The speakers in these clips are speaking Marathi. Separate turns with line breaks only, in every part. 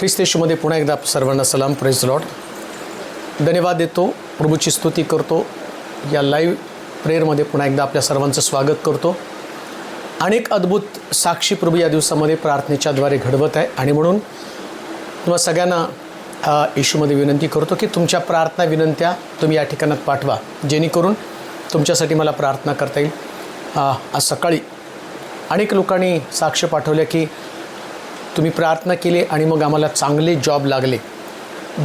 ख्रिस्त येशूमध्ये पुन्हा एकदा सर्वांना सलाम, प्रेज लॉर्ड. धन्यवाद देतो, प्रभूची स्तुती करतो. या लाईव्ह प्रेयरमध्ये पुन्हा एकदा आपल्या सर्वांचं स्वागत करतो. अनेक अद्भुत साक्षी प्रभू या दिवसामध्ये प्रार्थनेच्याद्वारे घडवत आहे आणि म्हणून तुम्हा सगळ्यांना येशूमध्ये विनंती करतो की तुमच्या प्रार्थना विनंत्या तुम्ही या ठिकाणात पाठवा, जेणेकरून तुमच्यासाठी मला प्रार्थना करता येईल. आज सकाळी अनेक लोकांनी साक्ष पाठवल्या की तुम्ही प्रार्थना केली आणि मग आम्हाला चांगले जॉब लागले.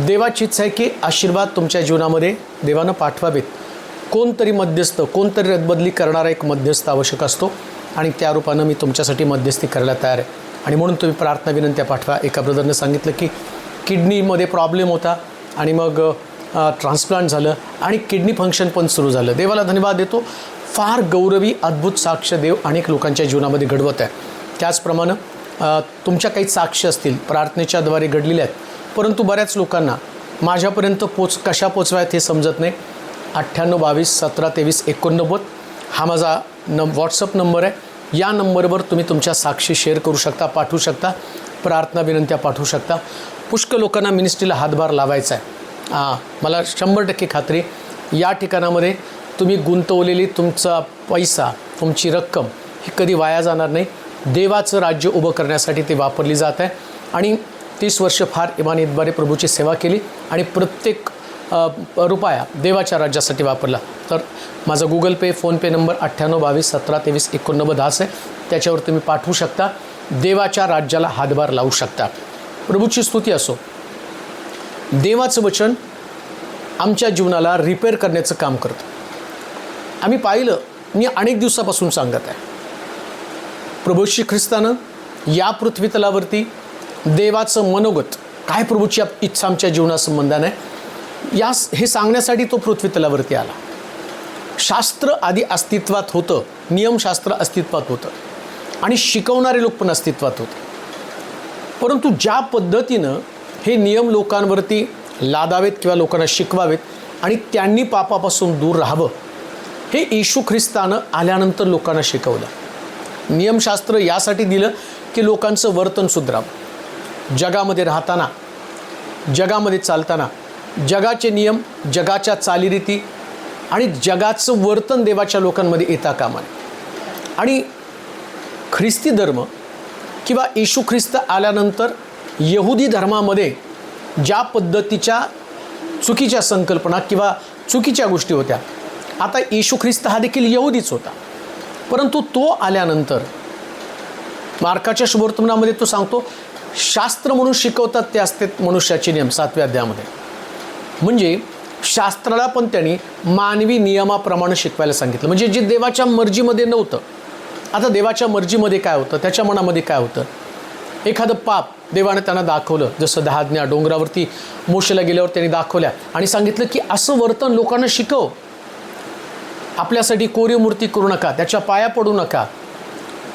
देवाची इच्छा आहे की आशीर्वाद तुमच्या जीवनामध्ये देवानं पाठवावेत. कोणतरी मध्यस्थ, कोणतरी रद्दबदली करणारा एक मध्यस्थ आवश्यक असतो आणि त्या रूपानं मी तुमच्यासाठी मध्यस्थी करायला तयार आहे आणि म्हणून तुम्ही प्रार्थना विनंत्या पाठवा. एका ब्रदरनं सांगितलं की किडनीमध्ये प्रॉब्लेम होता आणि मग ट्रान्सप्लांट झालं आणि किडनी फंक्शन पण सुरू झालं. देवाला धन्यवाद देतो. फार गौरवी अद्भुत साक्ष देव अनेक लोकांच्या जीवनामध्ये घडवत आहे. त्याचप्रमाणे तुमच्या काही साक्ष असतील प्रार्थनेच्याद्वारे घडलेल्या आहेत, परंतु बऱ्याच लोकांना माझ्यापर्यंत कशा पोचवायत हे समजत नाही. 9822172389 हा माझा व्हॉट्सअप नंबर आहे. या नंबरवर तुम्ही तुमच्या साक्षी शेअर करू शकता, पाठवू शकता, प्रार्थना विनंत्या पाठवू शकता. पुष्कळ लोकांना मिनिस्ट्रीला हातभार लावायचा आहे. मला 100% खात्री या ठिकाणामध्ये तुम्ही गुंतवलेली तुमचा पैसा, तुमची रक्कम ही कधी वाया जाणार नाही. देवाचं राज्य उभं करण्यासाठी ते वापरली जात आहे आणि 30 वर्ष फार इमानीद्वारे प्रभूची सेवा केली आणि प्रत्येक रुपया देवाच्या राज्यासाठी वापरला. तर माझा गुगल पे, फोनपे नंबर 9822172389 आहे. त्याच्यावर तुम्ही पाठवू शकता. देवाच्या राज्याला हातभार लावू शकता. प्रभूची स्तुती असो. देवाचं वचन आमच्या जीवनाला रिपेअर करण्याचं काम करतं. आम्ही पाहिलं, मी अनेक दिवसापासून सांगत आहे, प्रभू श्री ख्रिस्तानं या पृथ्वी तलावरती देवाचं मनोगत काय, प्रभूची इच्छा आमच्या जीवनासंबंधाने हे सांगण्यासाठी तो पृथ्वी तलावरती आला. शास्त्र आधी अस्तित्वात होतं, नियमशास्त्र अस्तित्वात होतं आणि शिकवणारे लोक पण अस्तित्वात होते. परंतु ज्या पद्धतीनं हे नियम लोकांवरती लादावेत किंवा लोकांना शिकवावेत आणि त्यांनी पापापासून दूर राहावं, हे येशू ख्रिस्तानं आल्यानंतर लोकांना शिकवलं. नियमशास्त्र यासाठी दिलं की लोकांचं वर्तन सुधारावं. जगामध्ये राहताना, जगामध्ये चालताना जगाचे नियम, जगाच्या चालीरीती आणि जगाचं वर्तन देवाच्या लोकांमध्ये येता कामा नये. आणि ख्रिस्ती धर्म किंवा येशू ख्रिस्त आल्यानंतर यहुदी धर्मामध्ये ज्या पद्धतीच्या चुकीच्या संकल्पना किंवा चुकीच्या गोष्टी होत्या, आता येशू ख्रिस्त हा देखील यहुदीच होता. परंतु तो आल्यानंतर मार्काच्या शुभवर्तमानामध्ये तो सांगतो, शास्त्र म्हणून शिकवतात ते असते मनुष्याचे नियम 7व्या अध्यायामध्ये. म्हणजे शास्त्राला पण त्यांनी मानवी नियमाप्रमाणे शिकवायला सांगितलं. म्हणजे जे देवाच्या मर्जीमध्ये नव्हतं. आता देवाच्या मर्जीमध्ये काय होतं, त्याच्या मनामध्ये काय होतं. एखादं पाप देवाने त्यांना दाखवलं, जसं 10 आज्ञा डोंगरावरती मोशेला गेल्यावर त्यांनी दाखवल्या आणि सांगितलं की असं वर्तन लोकांना शिकव. आपल्यासाठी कोरीव मूर्ती करू नका, त्याच्या पाया पडू नका,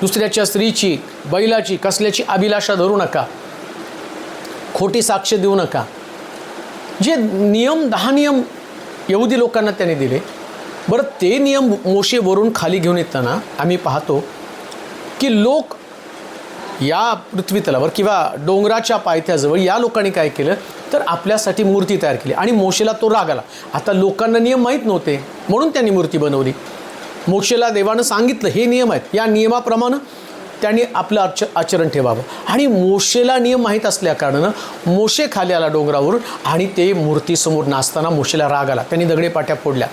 दुसऱ्याच्या स्त्रीची, बैलाची, कसल्याची अभिलाषा धरू नका, खोटी साक्ष देऊ नका. जे नियम 10 नियम यहुदी लोकांना त्याने दिले. बरं, ते नियम मोशेवरून खाली घेऊन येताना आम्ही पाहतो की लोक या पृथ्वी तलावर किंवा डोंगराच्या पायथ्याजवळ या लोकांनी काय केलं तर आपल्यासाठी मूर्ती तयार केली आणि मोशेला तो राग आला. आता लोकांना नियम माहीत नव्हते म्हणून त्यांनी मूर्ती बनवली. मोशेला देवानं सांगितलं हे नियम आहेत, या नियमाप्रमाणे त्यांनी आपलं आचरण ठेवावं आणि मोशेला नियम माहीत असल्या कारणानं मोशे खाली आला डोंगरावरून आणि ते मूर्तीसमोर नाचताना मोशेला राग आला. त्यांनी दगडे पाट्या फोडल्या.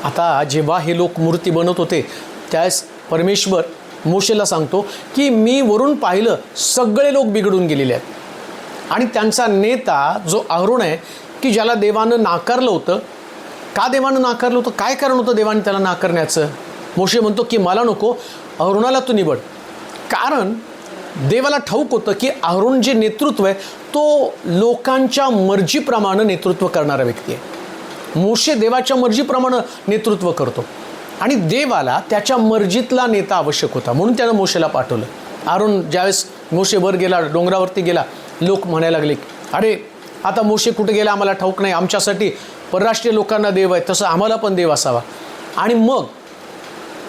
आता जेव्हा हे लोक मूर्ती बनवत होते त्यावेळेस परमेश्वर मोशेला सांगतो की मी वरून पाहिलं सगळे लोक बिघडून गेलेले आहेत आणि त्यांचा नेता जो अहरोन आहे की ज्याला देवानं नाकारलं होतं. का देवानं नाकारलं होतं, काय कारण होतं देवाने त्याला नाकारण्याचं. मोशे म्हणतो की मला नको, अहरोनाला तू निवड. कारण देवाला ठाऊक होतं की अहरोन जे नेतृत्व आहे तो लोकांच्या मर्जीप्रमाणे नेतृत्व करणारा व्यक्ती आहे. मोशे देवाच्या मर्जीप्रमाणे नेतृत्व करतो आणि देवाला त्याच्या मर्जीतला नेता आवश्यक होता म्हणून त्यानं मोशेला पाठवलं. अहरोन ज्यावेळेस मोशे वर गेला, डोंगरावरती गेला, लोक म्हणायला लागले, अरे आता मोशे कुठे गेला आम्हाला ठाऊक नाही, आमच्यासाठी परराष्ट्रीय लोकांना देव आहे तसं आम्हाला पण देव असावा. आणि मग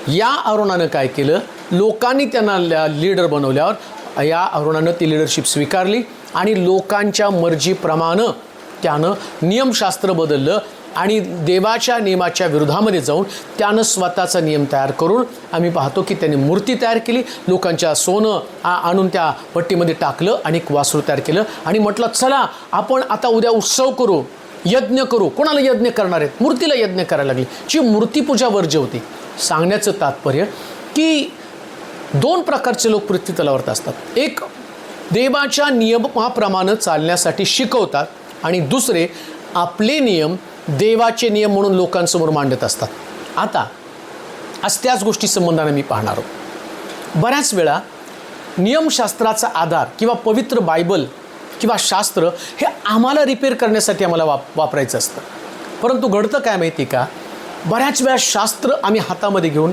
या अहरोनानं काय केलं, लोकांनी त्यांना लीडर बनवल्यावर या अरुणानं ती लिडरशिप स्वीकारली आणि लोकांच्या मर्जीप्रमाणे त्यानं नियमशास्त्र बदललं आणि देवाच्या नियमाच्या विरोधामध्ये जाऊन त्यानं स्वतःचा नियम तयार करून आम्ही पाहतो की त्यांनी मूर्ती तयार केली, लोकांच्या सोनं आणून त्या पट्टीमध्ये टाकलं आणि एक वासरू तयार केलं आणि म्हटलं चला आपण आता उद्या उत्सव करू, यज्ञ करू. कोणाला यज्ञ करणार आहेत? मूर्तीला यज्ञ करायला लागली, जी मूर्तीपूजा वर्ज्य होती. सांगण्याचं तात्पर्य की दोन प्रकारचे लोक पृथ्वी तलावरती असतात. एक देवाच्या नियमाप्रमाणे चालण्यासाठी शिकवतात आणि दुसरे आपले नियम देवाचे नियम म्हणून लोकांसमोर मांडत असतात. आता आज त्याच गोष्टी संबंधाने मी पाहणार आहोत. बऱ्याच वेळा नियमशास्त्राचा आधार किंवा पवित्र बायबल किंवा शास्त्र हे आम्हाला रिपेअर करण्यासाठी आम्हाला वापरायचं असतं. परंतु घडतं काय माहिती का, बऱ्याच वेळा शास्त्र आम्ही हातामध्ये घेऊन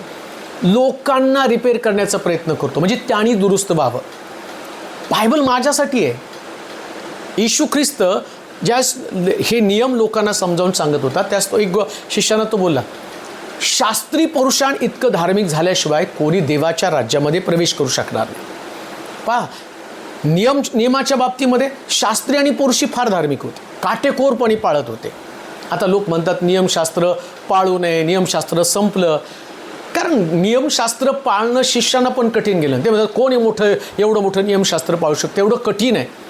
लोकांना रिपेअर करण्याचा प्रयत्न करतो, म्हणजे त्यांनी दुरुस्त व्हावं. बायबल माझ्यासाठी आहे. येशू ख्रिस्त ज्या हे नियम लोकांना समजावून सांगत होता त्यास तो एक शिष्यानं तो बोलला, शास्त्री पुरुषां इतकं धार्मिक झाल्याशिवाय कोणी देवाच्या राज्यामध्ये प्रवेश करू शकणार नाही. पहा, नियमाच्या बाबतीमध्ये शास्त्री आणि पुरुषी फार धार्मिक होते, काटेकोरपणे पाळत होते. आता लोक म्हणतात नियमशास्त्र पाळू नये, नियमशास्त्र संपलं. कारण नियमशास्त्र पाळणं शिष्यांना पण कठीण गेलं. ते म्हणतात कोण एवढं मोठं नियमशास्त्र पाळू शकतं, एवढं कठीण आहे.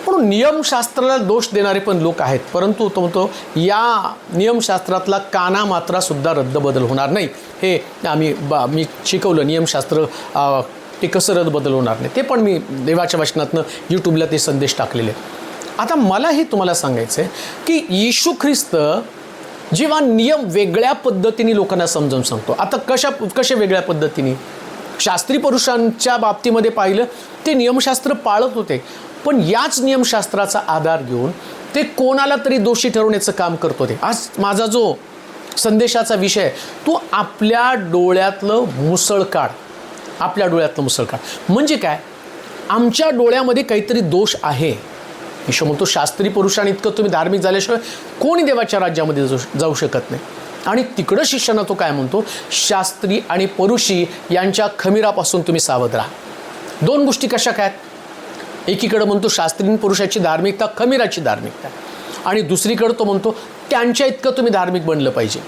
म्हणून नियमशास्त्राला दोष देणारे पण लोक आहेत. परंतु तो म्हणतो या नियमशास्त्रातला काना मात्रासुद्धा रद्दबदल होणार नाही. हे मी शिकवलं, नियमशास्त्र ते कसं रद्दबदल होणार नाही ते पण मी देवाच्या वचनातनं यूट्यूबला ते संदेश टाकलेले. आता मला हे तुम्हाला सांगायचं आहे की येशू ख्रिस्त जेव्हा नियम वेगळ्या पद्धतीने लोकांना समजावून सांगतो. आता कशा वेगळ्या पद्धतीने? शास्त्री पुरुषांच्या बाबतीमध्ये पाहिलं ते नियमशास्त्र पाळत होते, पण याच नियमशास्त्राचा आधार घेऊन ते कोणाला तरी दोषी ठरवण्याचं काम करत होते. आज माझा जो संदेशाचा विषय, तू आपल्या डोळ्यातलं मुसळ काढ. आपल्या डोळ्यातलं मुसळ काढ म्हणजे काय? आमच्या डोळ्यामध्ये काहीतरी दोष आहे. येशू म्हणतो शास्त्री पुरुषांनी इतकं तुम्ही धार्मिक झाल्याशिवाय कोणी देवाच्या राज्यामध्ये जाऊ शकत नाही. आणि तिकडं शिष्यानं तो काय म्हणतो, शास्त्री आणि पुरुषी यांच्या खमीरापासून तुम्ही सावध राहा. दोन गोष्टी कशा काय? एकीकडे म्हणतो शास्त्री आणि पुरुषाची धार्मिकता खमीराची धार्मिकता, आणि दुसरीकडे तो म्हणतो त्यांच्या इतकं तुम्ही धार्मिक बनलं पाहिजे.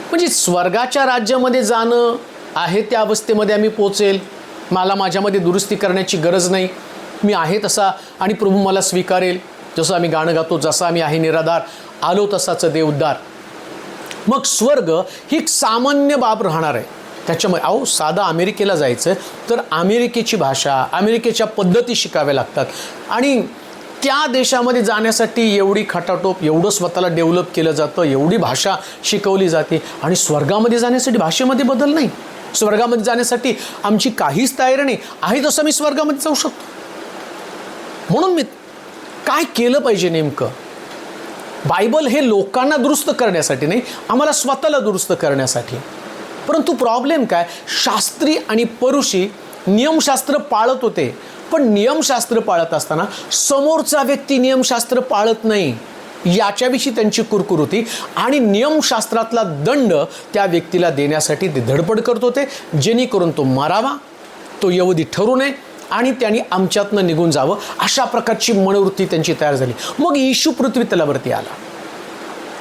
म्हणजे स्वर्गाच्या राज्यामध्ये जाणं आहे त्या अवस्थेमध्ये आम्ही पोचेल, मला माझ्यामध्ये दुरुस्ती करण्याची गरज नाही, मी आहे तसा आणि प्रभू मला स्वीकारेल. जसं आम्ही गाणं गातो, जसं आम्ही आहे निराधार, आलो तसाच देव उद्धार. मग स्वर्ग ही एक सामान्य बाब राहणार आहे. त्याच्यामुळे साधा अमेरिकेला जायचं तर अमेरिकेची भाषा, अमेरिकेच्या पद्धती शिकाव्या लागतात आणि त्या देशामध्ये जाण्यासाठी एवढी खटाटोप, एवढं स्वतःला डेव्हलप केलं जातं, एवढी भाषा शिकवली जाते. आणि स्वर्गामध्ये जाण्यासाठी भाषेमध्ये बदल नाही. स्वर्गामध्ये जाण्यासाठी आमची काहीच तयारी नाही आहे, तसं मी स्वर्गामध्ये जाऊ शकतो. म्हणून मी काय केलं पाहिजे नेमकं? बायबल हे लोकांना दुरुस्त करण्यासाठी नाही, आम्हाला स्वतःला दुरुस्त करण्यासाठी. परंतु प्रॉब्लेम काय? शास्त्री आणि पुरुषी नियमशास्त्र पाळत होते, पण नियमशास्त्र पाळत असताना समोरचा व्यक्ती नियमशास्त्र पाळत नाही याच्याविषयी त्यांची कुरकुर होती आणि नियमशास्त्रातला दंड त्या व्यक्तीला देण्यासाठी ते धडपड करत होते, जेणेकरून तो मारावा, तो यहुदी ठरू नये आणि त्यांनी आमच्यातनं निघून जावं, अशा प्रकारची मनोवृत्ती त्यांची तयार झाली. मग येशू पृथ्वी तलावरती आला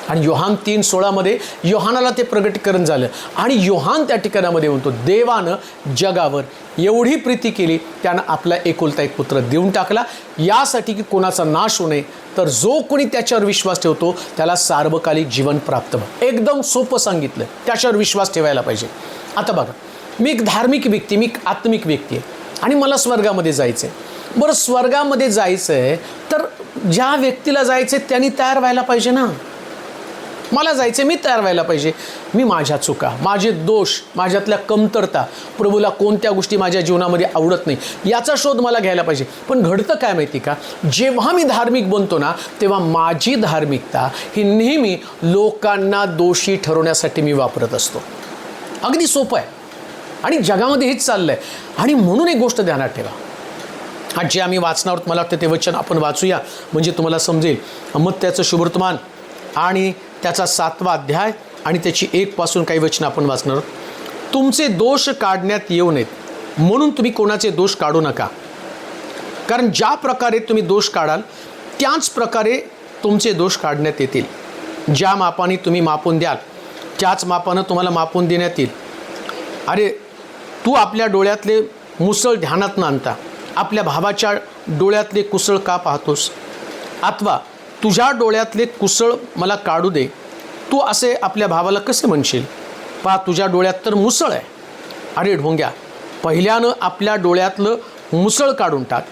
आणि योहान 3:16 योहानाला ते प्रगटीकरण झालं आणि योहान त्या ठिकाणामध्ये म्हणतो, देवानं जगावर एवढी प्रीती केली, त्यानं आपला एकुलता एक पुत्र देऊन टाकला, यासाठी की कोणाचा नाश होऊ नये, तर जो कोणी त्याच्यावर विश्वास ठेवतो त्याला सार्वकालिक जीवन प्राप्त व्हावं. एकदम सोपं सांगितलं, त्याच्यावर विश्वास ठेवायला पाहिजे. आता बघा, मी एक धार्मिक व्यक्ती, मी एक आत्मिक व्यक्ती आहे आणि मला स्वर्गामध्ये जायचं आहे. बरं, स्वर्गामध्ये जायचं आहे तर ज्या व्यक्तीला जायचं आहे त्यांनी तयार व्हायला पाहिजे ना. मला जायचं आहे, मी तयार व्हायला पाहिजे. मी माझ्या चुका, माझे दोष, माझ्यातल्या कमतरता, प्रभूला कोणत्या गोष्टी माझ्या जीवनामध्ये आवडत नाही याचा शोध मला घ्यायला पाहिजे. पण घडतं काय माहिती का, जेव्हा मी धार्मिक बनतो ना, तेव्हा माझी धार्मिकता ही नेहमी लोकांना दोषी ठरवण्यासाठी मी वापरत असतो. अगदी सोपं आहे आणि जगामध्ये हेच चाललं आहे. आणि म्हणून एक गोष्ट ध्यानात ठेवा, आज जे आम्ही वाचणार आहोत, मला वाटतं ते वचन आपण वाचूया म्हणजे तुम्हाला समजेल. मत्त्याचं शुभवर्तमान आणि त्याचा 7वा अध्याय आणि त्याची 1 पासून काही वचनं आपण वाचणार आहोत. तुमचे दोष काढण्यात येऊ नयेत, म्हणून तुम्ही कोणाचे दोष काढू नका, कारण ज्या प्रकारे तुम्ही दोष काढाल त्याच प्रकारे तुमचे दोष काढण्यात येतील. ज्या मापाने तुम्ही मापून द्याल त्याच मापानं तुम्हाला मापून देण्यात येईल. अरे तू आपल्या डोळ्यातले मुसळ ध्यानात न आणता आपल्या भावाच्या डोळ्यातले कुसळ का पाहतोस? अथवा तुझ्या डोळ्यातले कुसळ मला काढू दे, तू असे आपल्या भावाला कसे म्हणशील? पहा, तुझ्या डोळ्यात तर मुसळ आहे. अरे ढोंग्या, पहिल्यानं आपल्या डोळ्यातलं मुसळ काढून टाक,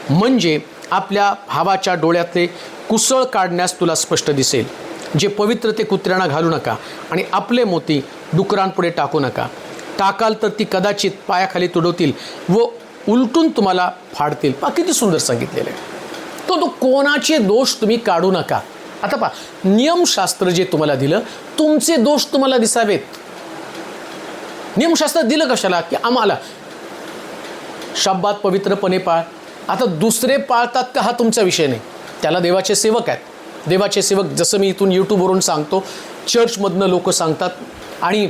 म्हणजे आपल्या भावाच्या डोळ्यातले कुसळ काढण्यास तुला स्पष्ट दिसेल. जे पवित्र ते कुत्र्यांना घालू नका आणि आपले मोती डुकरांपुढे टाकू नका. टाकाल तर ती कदाचित पायाखाली तुडवतील व उलटून तुम्हाला फाडतील. पहा किती सुंदर सांगितलेलं आहे. तो कोणाचे दोष तुम्ही काढू नका. आता पहा, नियमशास्त्र जे तुम्हाला दिलं, तुमचे दोष तुम्हाला दिसावेत. नियमशास्त्र दिलं कशाला? की आम्हाला शब्दात पवित्रपणे पाळ. आता दुसरे पाळतात का हा तुमचा विषय नाही, त्याला देवाचे सेवक आहेत. देवाचे सेवक जसं मी इथून यूट्यूबवरून सांगतो, चर्चमधनं लोक सांगतात आणि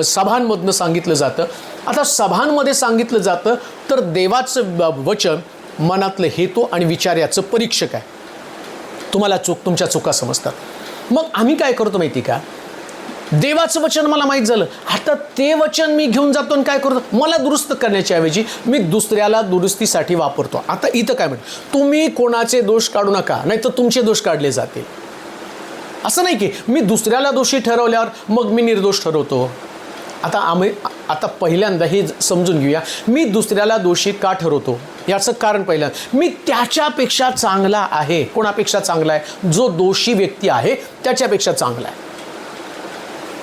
सभांमधनं सांगितलं जातं. आता सभांमध्ये सांगितलं जातं तर देवाचं वचन मनातलं हेतू आणि विचार याचं परीक्षक आहे. तुम्हाला तुमच्या चुका समजतात. मग आम्ही काय करतो माहिती का? देवाचं वचन मला माहीत झालं, आता ते वचन मी घेऊन जातो आणि काय करतो, मला दुरुस्त करण्याच्या ऐवजी मी दुसऱ्याला दुरुस्तीसाठी वापरतो. आता इथं काय म्हणतो, तुम्ही कोणाचे दोष काढू नका, नाही तर तुमचे दोष काढले जातील. असं नाही की मी दुसऱ्याला दोषी ठरवल्यावर मग मी निर्दोष ठरवतो. आता पहिल्यांदा हे समजून घेऊया, मी दुसऱ्याला दोषी का ठरवतो याचं कारण. पहिल्यांदा मी त्याच्यापेक्षा चांगला आहे. कोणापेक्षा चांगला आहे? जो दोषी व्यक्ती आहे त्याच्यापेक्षा चांगला आहे.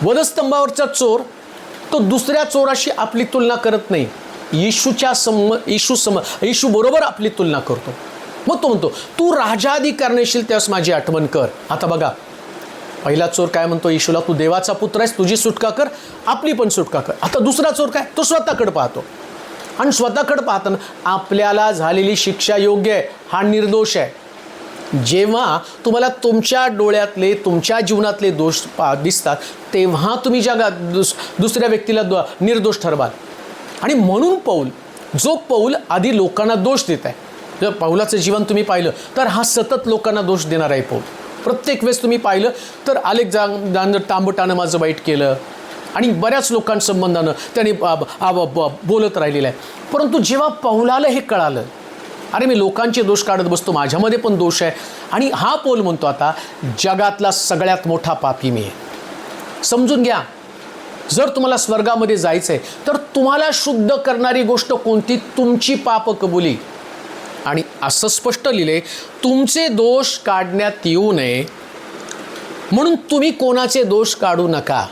वधस्तंभावरचा चोर तो दुसऱ्या चोराशी आपली तुलना करत नाही, येशू बरोबर आपली तुलना करतो. मग तो म्हणतो, तू राजाधिकार नेशील त्यास माझी आठवण कर. आता बघा, पहिला चोर काय म्हणतो येशूला, तू देवाचा पुत्र आहेस, तुझी सुटका कर, आपली पण सुटका कर. आता दुसरा चोर काय, तो स्वतःकडे पाहतो आणि स्वतःकडे पाहताना आपल्याला झालेली शिक्षा योग्य आहे, हा निर्दोष आहे. जेव्हा तुम्हाला तुमच्या डोळ्यातले तुमच्या जीवनातले दोष दिसतात तेव्हा तुम्ही जगात दुसऱ्या व्यक्तीला निर्दोष ठरवाल. आणि म्हणून पौल आधी लोकांना दोष देत आहे. जर पौलाचं जीवन तुम्ही पाहिलं तर हा सतत लोकांना दोष देणार आहे. पौल प्रत्येक वेळेस तुम्ही पाहिलं तर अलेक्झांडर तांबटानं माझं वाईट केलं आणि बऱ्याच लोकांसंबंधानं त्याने बोलत राहिलेलं आहे. परंतु जेव्हा पौलाला हे कळालं, अरे मी लोकांचे दोष काढत बसतो, माझ्यामध्ये पण दोष आहे, आणि हा पौल म्हणतो आता जगातला सगळ्यात मोठा पापी मी आहे. समजून घ्या, जर तुम्हाला स्वर्गामध्ये जायचं आहे तर तुम्हाला शुद्ध करणारी गोष्ट कोणती? तुमची पाप कबुली. आणि असं स्पष्ट लिहिले, तुमचे दोष काढण्यात येऊ नये म्हणून तुम्ही कोणाचे दोष काढू नका.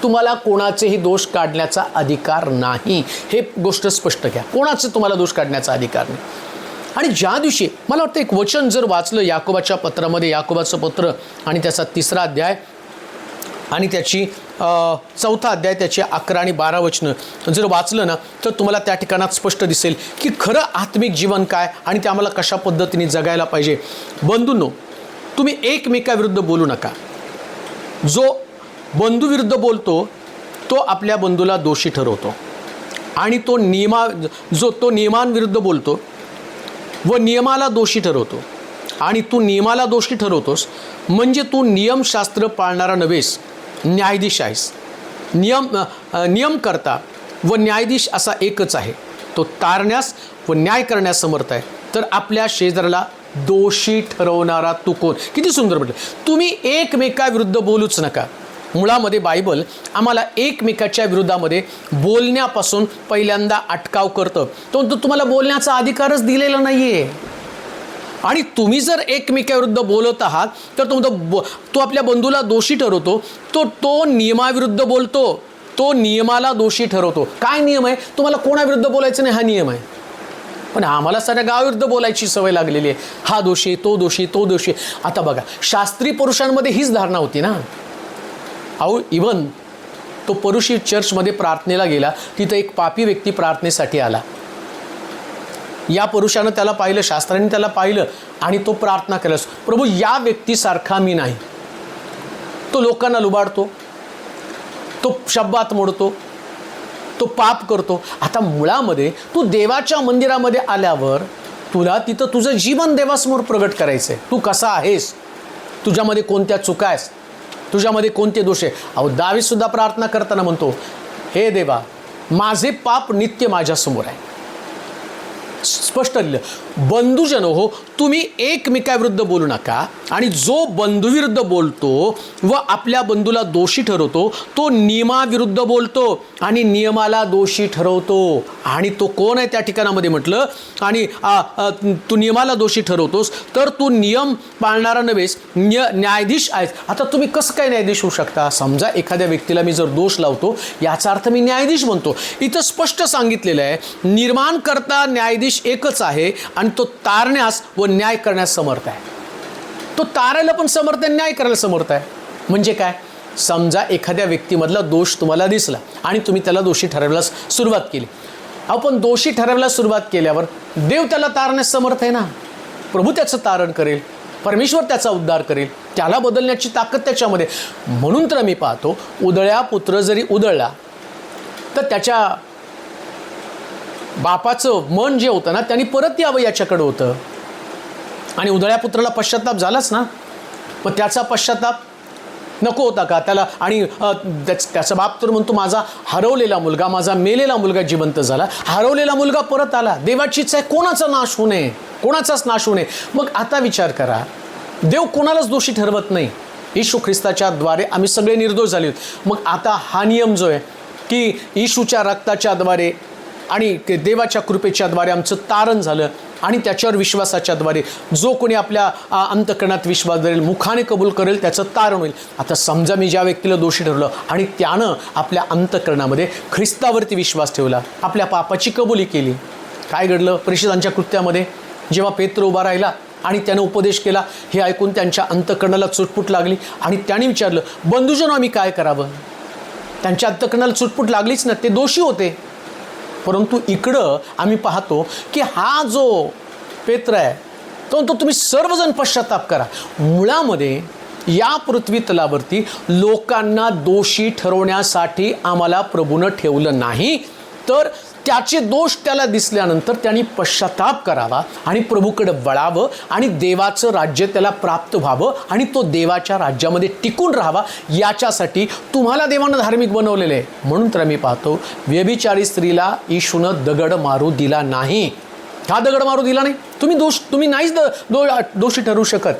तुम्हाला कोणाचेही दोष काढण्याचा अधिकार नाही, हे गोष्ट स्पष्ट घ्या. कोणाचे तुम्हाला दोष काढण्याचा अधिकार नाही. आणि ज्या दिवशी मला वाटतं एक वचन जर वाचलं याकोबाच्या पत्रामध्ये, याकोबाचं पत्र आणि त्याचा 3रा अध्याय आणि त्याची 4था अध्याय, त्याची 11 आणि 12 वचनं जर वाचलं ना तर तुम्हाला त्या ठिकाणात स्पष्ट दिसेल की खरं आत्मिक जीवन काय आणि ते आम्हाला कशा पद्धतीने जगायला पाहिजे. बंधूंनो, तुम्ही एकमेकाविरुद्ध बोलू नका. जो बंधूविरुद्ध बोलतो तो आपल्या बंधूला दोषी ठरवतो आणि तो नियमांविरुद्ध बोलतो व नियमाला दोषी ठरवतो. आणि तू नियमाला दोषी ठरवतोस म्हणजे तू नियमशास्त्र पाळणारा नव्हेस, न्यायाधीश आहेस. नियमकर्ता व न्यायाधीश असा एकच आहे. तो तारण्यास व न्याय करण्यास समर्थ आहे. तर आपल्या शेजाऱ्याला दोषी ठरवणारा तू कोण? किती सुंदर म्हटलं. तुम्ही एकमेकाविरुद्ध बोलूच नका. मुळामध्ये बायबल आम्हाला एकमेकाच्या विरोधामध्ये बोलण्यापासून पहिल्यांदा अटकाव करतं. तो तुम्हाला बोलण्याचा अधिकारच दिलेला नाही आहे. आणि तुम्ही जर एकमेकाविरुद्ध बोलत आहात तर तो आपल्या बंधूला दोषी ठरवतो. तो नियमाविरुद्ध बोलतो, तो नियमाला दोषी ठरवतो. काय नियम आहे? तुम्हाला कोणाविरुद्ध बोलायचं नाही, हा नियम आहे. पण आम्हाला साऱ्या गावाविरुद्ध बोलायची सवय लागलेली आहे. हा दोषी, तो दोषी, तो दोषी. आता बघा, शास्त्री पुरुषांमध्ये हीच धारणा होती ना. अहो, इवन तो पुरुषी चर्चमध्ये प्रार्थनेला गेला, तिथं एक पापी व्यक्ती प्रार्थनेसाठी आला. या पुरुषानं त्याला पाहिलं, शास्त्रांनी त्याला पाहिलं आणि तो प्रार्थना केला, प्रभू या व्यक्तीसारखा मी नाही. तो लोकांना लुबाडतो, तो शब्दात मोडतो, तो पाप करतो. आता मुळामध्ये तू देवाच्या मंदिरामध्ये आल्यावर तुला तिथं तुझं जीवन देवासमोर प्रगट करायचं आहे. तू कसा आहेस, तुझ्यामध्ये कोणत्या चुका आहेस, तुझ्यामध्ये कोणते दोष आहे. अहो दावीदसुद्धा प्रार्थना करताना म्हणतो, हे देवा माझे पाप नित्य माझ्यासमोर आहे. स्पष्ट लिहिलं, बंधुजन हो तुम्ही एकमेकाविरुद्ध बोलू नका. आणि जो बंधुविरुद्ध बोलतो व आपल्या बंधूला दोषी ठरवतो तो नियमाविरुद्ध बोलतो आणि नियमाला दोषी ठरवतो. आणि तो कोण आहे त्या ठिकाणामध्ये म्हटलं, आणि तू नियमाला दोषी ठरवतोस तर तू नियम पाळणारा नव्हेस, न्यायाधीश आहेस. आता तुम्ही कसं काय न्यायाधीश होऊ शकता. समजा एखाद्या व्यक्तीला मी जर दोष लावतो याचा अर्थ मी न्यायाधीश बनतो. इथं स्पष्ट सांगितलेलं आहे, निर्माणकर्ता न्यायाधीश एकच आहे आणि तो तारण्यास व न्याय करण्यास समर्थ आहे. तो तारायला पण समर्थ आहे, न्याय करायला समर्थ आहे. म्हणजे काय, समजा एखाद्या व्यक्तीमधला दोष तुम्हाला दिसला आणि तुम्ही त्याला दोषी ठरवायला सुरुवात केली. आपण दोषी ठरवायला सुरुवात केल्यावर देव त्याला तारण्यास समर्थ आहे ना. प्रभू त्याचं तारण करेल, परमेश्वर त्याचा उद्धार करेल, त्याला बदलण्याची ताकद त्याच्यामध्ये. म्हणून तर मी पाहतो, उदळ्या पुत्र जरी उदळला तर त्याच्या बापाचं मन जे होतं ना त्यांनी परत यावं याच्याकडे होतं. आणि उदळ्या पुत्राला पश्चाताप झालाच ना, मग त्याचा पश्चाताप नको होता का त्याला. आणि त्याचा बाप तर म्हणतो, माझा हरवलेला मुलगा, माझा मेलेला मुलगा जिवंत झाला, हरवलेला मुलगा परत आला. देवाचीच आहे कोणाचा नाश होऊ नये, कोणाचाच नाश होऊ नये. मग आता विचार करा, देव कोणालाच दोषी ठरवत नाही. येशू ख्रिस्ताच्या द्वारे आम्ही सगळे निर्दोष झाले. मग आता हा नियम जो आहे की येशूच्या रक्ताच्या द्वारे आणि देवाच्या कृपेच्या द्वारे आमचं तारण झालं आणि त्याच्यावर विश्वासाच्या द्वारे जो कोणी आपल्या अंतःकरणात विश्वास धरेल, मुखाने कबूल करेल, त्याचं तारण होईल. आता समजा मी ज्या व्यक्तीला दोषी ठरवलं आणि त्यानं आपल्या अंतःकरणामध्ये ख्रिस्तावरती विश्वास ठेवला, आपल्या पापाची कबुली केली, काय घडलं प्रेषितांच्या कृत्यामध्ये. जेव्हा पेत्र उभा राहिला आणि त्यानं उपदेश केला, हे ऐकून त्यांच्या अंतःकरणाला चुटपुट लागली आणि त्याने विचारलं, बंधुजन आम्ही काय करावं. त्यांच्या अंतःकरणाला चुटपुट लागलीच ना, ते दोषी होते. परंतु इकडं आम्ही पाहतो की हा जो पेत्र आहे तो म्हणतो, तुम्ही सर्वजण पश्चाताप करा. मुळामध्ये या पृथ्वी तलावरती लोकांना दोषी ठरवण्यासाठी आम्हाला प्रभूनं ठेवलं नाही, तर त्याचे दोष त्याला दिसल्यानंतर त्यांनी पश्चाताप करावा आणि प्रभूकडे वळावं आणि देवाचं राज्य त्याला प्राप्त व्हावं आणि तो देवाच्या राज्यामध्ये टिकून राहावा. याच्यासाठी तुम्हाला देवानं धार्मिक बनवलेलं आहे. म्हणून तर मी पाहतो, व्यभिचारी स्त्रीला येशूनं दगड मारू दिला नाही. हा दगड मारू दिला नाही. तुम्ही नाहीच दोषी ठरू शकत.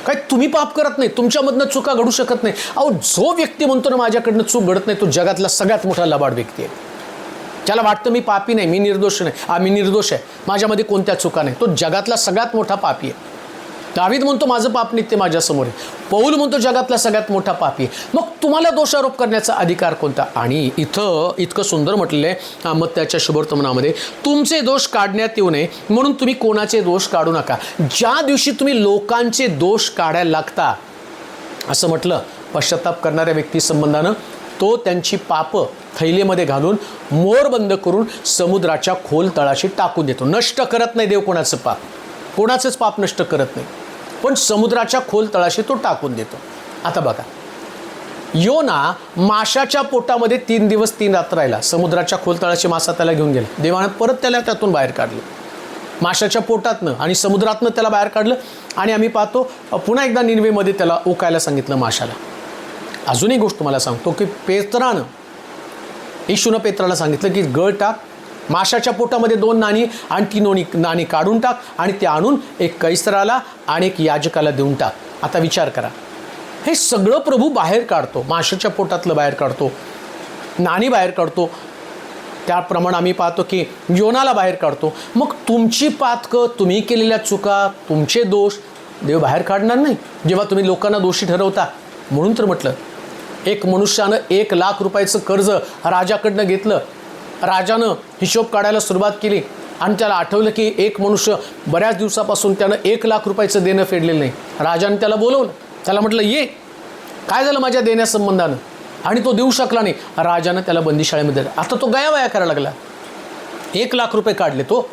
काय तुम्ही पाप करत नाही, तुमच्यामधनं चुका घडू शकत नाही. अहो जो व्यक्ती म्हणतो ना माझ्याकडनं चूक घडत नाही, तो जगातला सगळ्यात मोठा लबाड व्यक्ती आहे. त्याला वाटतं मी पापी नाही, मी निर्दोष नाही, मी निर्दोष आहे, माझ्यामध्ये कोणत्या चुका नाही, तो जगातला सगळ्यात मोठा पापी आहे. दावीद म्हणतो माझं पाप नित्य माझ्यासमोर आहे. पौल म्हणतो जगातला सगळ्यात मोठा पापी आहे. मग तुम्हाला दोषारोप करण्याचा अधिकार कोणता. आणि इथं इतकं सुंदर म्हटलेलं आहे मत्त्याच्या शुभवर्तमानामध्ये, तुमचे दोष काढण्यात येऊ नये म्हणून तुम्ही कोणाचे दोष काढू नका. ज्या दिवशी तुम्ही लोकांचे दोष काढायला लागता, असं म्हटलं, पश्चाताप करणाऱ्या व्यक्ती संबंधानं तो त्यांची पापं थैलीमध्ये घालून मोर बंद करून समुद्राच्या खोल तळाशी टाकून देतो. नष्ट करत नाही देव कोणाचं पाप, कोणाचंच पाप नष्ट करत नाही, पण समुद्राच्या खोल तळाशी तो टाकून देतो. आता बघा, योना माशाच्या पोटामध्ये 3 दिवस 3 रात्र राहिला. समुद्राच्या खोल तळाशी मासा त्याला घेऊन गेला. देवानं परत त्याला त्यातून बाहेर काढलं, माशाच्या पोटातनं आणि समुद्रातनं त्याला बाहेर काढलं. आणि आम्ही पाहतो पुन्हा एकदा निनवेमध्ये त्याला ओकायला सांगितलं माशाला. अजून एक गोष्ट तुम्हाला सांगतो की पेत्रानं, येशूनं पेत्राला सांगितलं की गळ टाक, माशाच्या पोटामध्ये 2 नाणी आणि ती नाणी काढून टाक आणि ते आणून एक कैसराला आणि एक याजकाला देऊन टाक. आता विचार करा, हे सगळं प्रभू बाहेर काढतो, माशाच्या पोटातलं बाहेर काढतो, नाणी बाहेर काढतो, त्याप्रमाणे आम्ही पाहतो की योनाला बाहेर काढतो. मग तुमची पातकं, तुम्ही केलेल्या चुका, तुमचे दोष देव बाहेर काढणार नाही जेव्हा तुम्ही लोकांना दोषी ठरवता. म्हणून तर म्हटलं, एक मनुष्यानं 1 लाख रुपयाचं कर्ज राजाकडनं घेतलं. राजानं हिशोब काढायला सुरुवात केली आणि त्याला आठवलं की एक मनुष्य बऱ्याच दिवसापासून त्यानं 1 लाख रुपयाचं देणं फेडलेलं नाही. राजाने त्याला बोलवलं, त्याला म्हटलं ये, काय झालं माझ्या देण्यासंबंधानं. आणि तो देऊ शकला नाही. राजानं त्याला बंदीशाळेमध्ये दिलं. आता तो गयावया करायला लागला. 1 लाख रुपये काढले तो.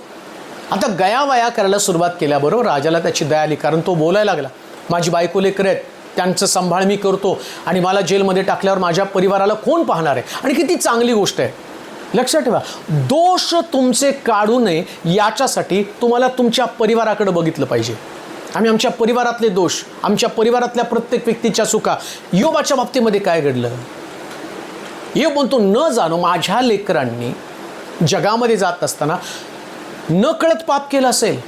आता गयावया करायला सुरुवात केल्याबरोबर राजाला त्याची दया आली, कारण तो बोलायला लागला, माझी बायको लेकरं आहेत, त्यांचं सांभाळ मी करतो आणि मला जेलमध्ये टाकल्यावर माझ्या परिवाराला कोण पाहणार आहे? आणि किती चांगली गोष्ट आहे. लक्षात ठेवा, दोष तुमचे काढू नये याच्यासाठी तुम्हाला तुमच्या परिवाराकडे बघितलं पाहिजे. आम्ही आमच्या परिवारातले दोष, आमच्या परिवारातल्या प्रत्येक व्यक्तीच्या चुका. योबाच्या बाबतीमध्ये काय घडलं? योब म्हणतो, न जाणो माझ्या लेकरांनी जगामध्ये जात असताना नकळत पाप केलं असेल.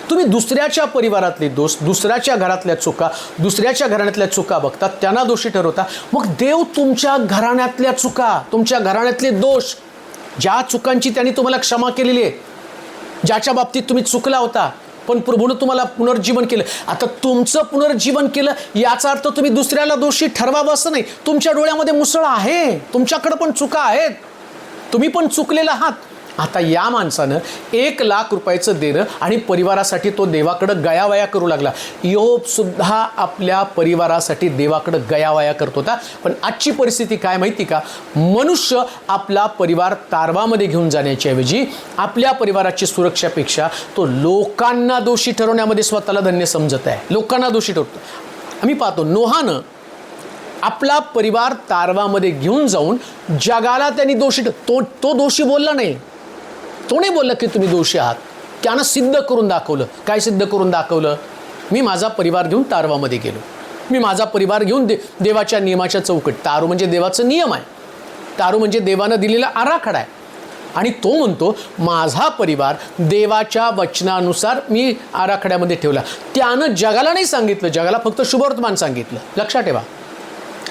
तुम्ही दुसऱ्याच्या परिवारातले दोष, दुसऱ्याच्या घरातल्या चुका, दुसऱ्याच्या घराण्यातल्या चुका बघता, त्यांना दोषी ठरवता. मग देव तुमच्या घराण्यातल्या चुका, तुमच्या घराण्यातले दोष, ज्या चुकांची त्यांनी तुम्हाला क्षमा केलेली आहे, ज्याच्या बाबतीत तुम्ही चुकला होता पण प्रभूनं तुम्हाला पुनर्जीवन केलं, आता तुमचं पुनर्जीवन केलं याचा अर्थ तुम्ही दुसऱ्याला दोषी ठरवावं असं नाही. तुमच्या डोळ्यामध्ये मुसळ आहे, तुमच्याकडे पण चुका आहेत, तुम्ही पण चुकलेला आहात. आता या माणसानं 1,00,000 रुपयाचं देणं आणि परिवारासाठी तो देवाकडं गयावया करू लागला. योब सुद्धा आपल्या परिवारासाठी देवाकडं गयावया करत होता. पण आजची परिस्थिती काय माहिती का? मनुष्य आपला परिवार तारवामध्ये घेऊन जाण्याच्या ऐवजी आपल्या परिवाराची सुरक्षापेक्षा तो लोकांना दोषी ठरवण्यामध्ये स्वतःला धन्य समजत आहे, लोकांना दोषी ठरवतो. आम्ही पाहतो नोहानं आपला परिवार तारवामध्ये घेऊन जाऊन जगाला त्यांनी दोषी तो दोषी बोलला नाही. तो नाही बोलला की तुम्ही दोषी आहात. त्यानं सिद्ध करून दाखवलं. काय सिद्ध करून दाखवलं? मी माझा परिवार घेऊन तारवामध्ये गेलो, मी माझा परिवार घेऊन देवाच्या नियमाच्या चौकट. तारू म्हणजे देवाचं नियम आहे, तारू म्हणजे देवानं दिलेला आराखडा आहे. आणि तो म्हणतो माझा परिवार देवाच्या वचनानुसार मी आराखड्यामध्ये ठेवला. त्यानं जगाला नाही सांगितलं, जगाला फक्त शुभवर्तमान सांगितलं. लक्षात ठेवा,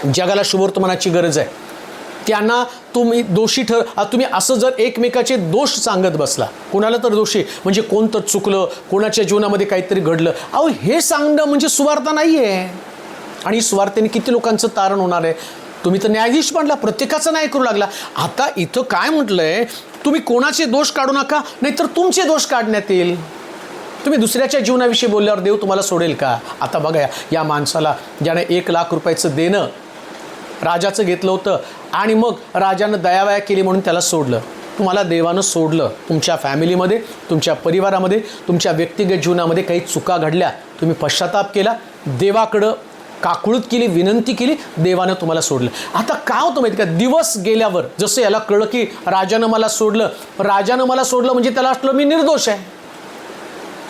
जगाला शुभवर्तमानाची गरज आहे. त्यांना तुम्ही दोषी तुम्ही असं जर एकमेकाचे दोष सांगत बसला, कोणाला तर दोषी म्हणजे कोण तर चुकलं, कोणाच्या जीवनामध्ये काहीतरी घडलं, अहो हे सांगणं म्हणजे सुवार्ता नाही आहे. आणि सुवार्तेने किती लोकांचं तारण होणार आहे? तुम्ही तर न्यायाधीश बनला, प्रत्येकाचा न्याय करू लागला. आता इथं काय म्हटलंय? तुम्ही कोणाचे दोष काढू नका, नाहीतर तुमचे दोष काढण्यात येईल. तुम्ही दुसऱ्याच्या जीवनाविषयी बोलल्यावर देव तुम्हाला सोडेल का? आता बघा, या माणसाला ज्याने 1,00,000 रुपयाचं देणं राजाचं घेतलं होतं आणि मग राजानं दयावया केली म्हणून त्याला सोडलं. तुम्हाला देवानं सोडलं. तुमच्या फॅमिलीमध्ये, तुमच्या परिवारामध्ये, तुमच्या व्यक्तिगत जीवनामध्ये काही चुका घडल्या, तुम्ही पश्चाताप केला, देवाकडं काकुळत केली, विनंती केली, देवानं तुम्हाला सोडलं. आता काय होतं माहिती का? दिवस गेल्यावर जसं याला कळलं की राजानं मला सोडलं म्हणजे त्याला असलं मी निर्दोष आहे.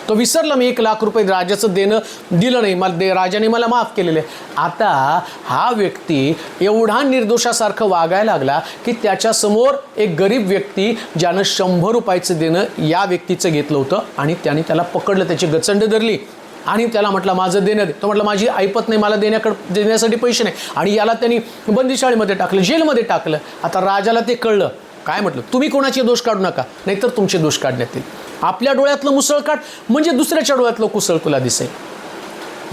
तो विसरला मी 1,00,000 रुपये राजाचं देणं दिलं नाही, मला राजाने मला माफ केलेलं आहे. आता हा व्यक्ती एवढा निर्दोषासारखं वागायला लागला की त्याच्यासमोर एक गरीब व्यक्ती ज्यानं 100 रुपयाचं देणं या व्यक्तीचं घेतलं होतं आणि त्याने त्याला पकडलं, त्याची गचंड धरली आणि त्याला म्हटलं माझं देणं दे. तो म्हटलं माझी ऐपत नाही, मला देण्यासाठी पैसे नाही. आणि याला त्यांनी बंदिशाळेमध्ये टाकलं, जेलमध्ये टाकलं. आता राजाला ते कळलं. काय म्हटलं? तुम्ही कोणाचे दोष काढू नका, नाहीतर तुमचे दोष काढण्यात येईल. आपल्या डोळ्यातलं मुसळ काढ म्हणजे दुसऱ्याच्या डोळ्यातलं कुसळ तुला दिसेल.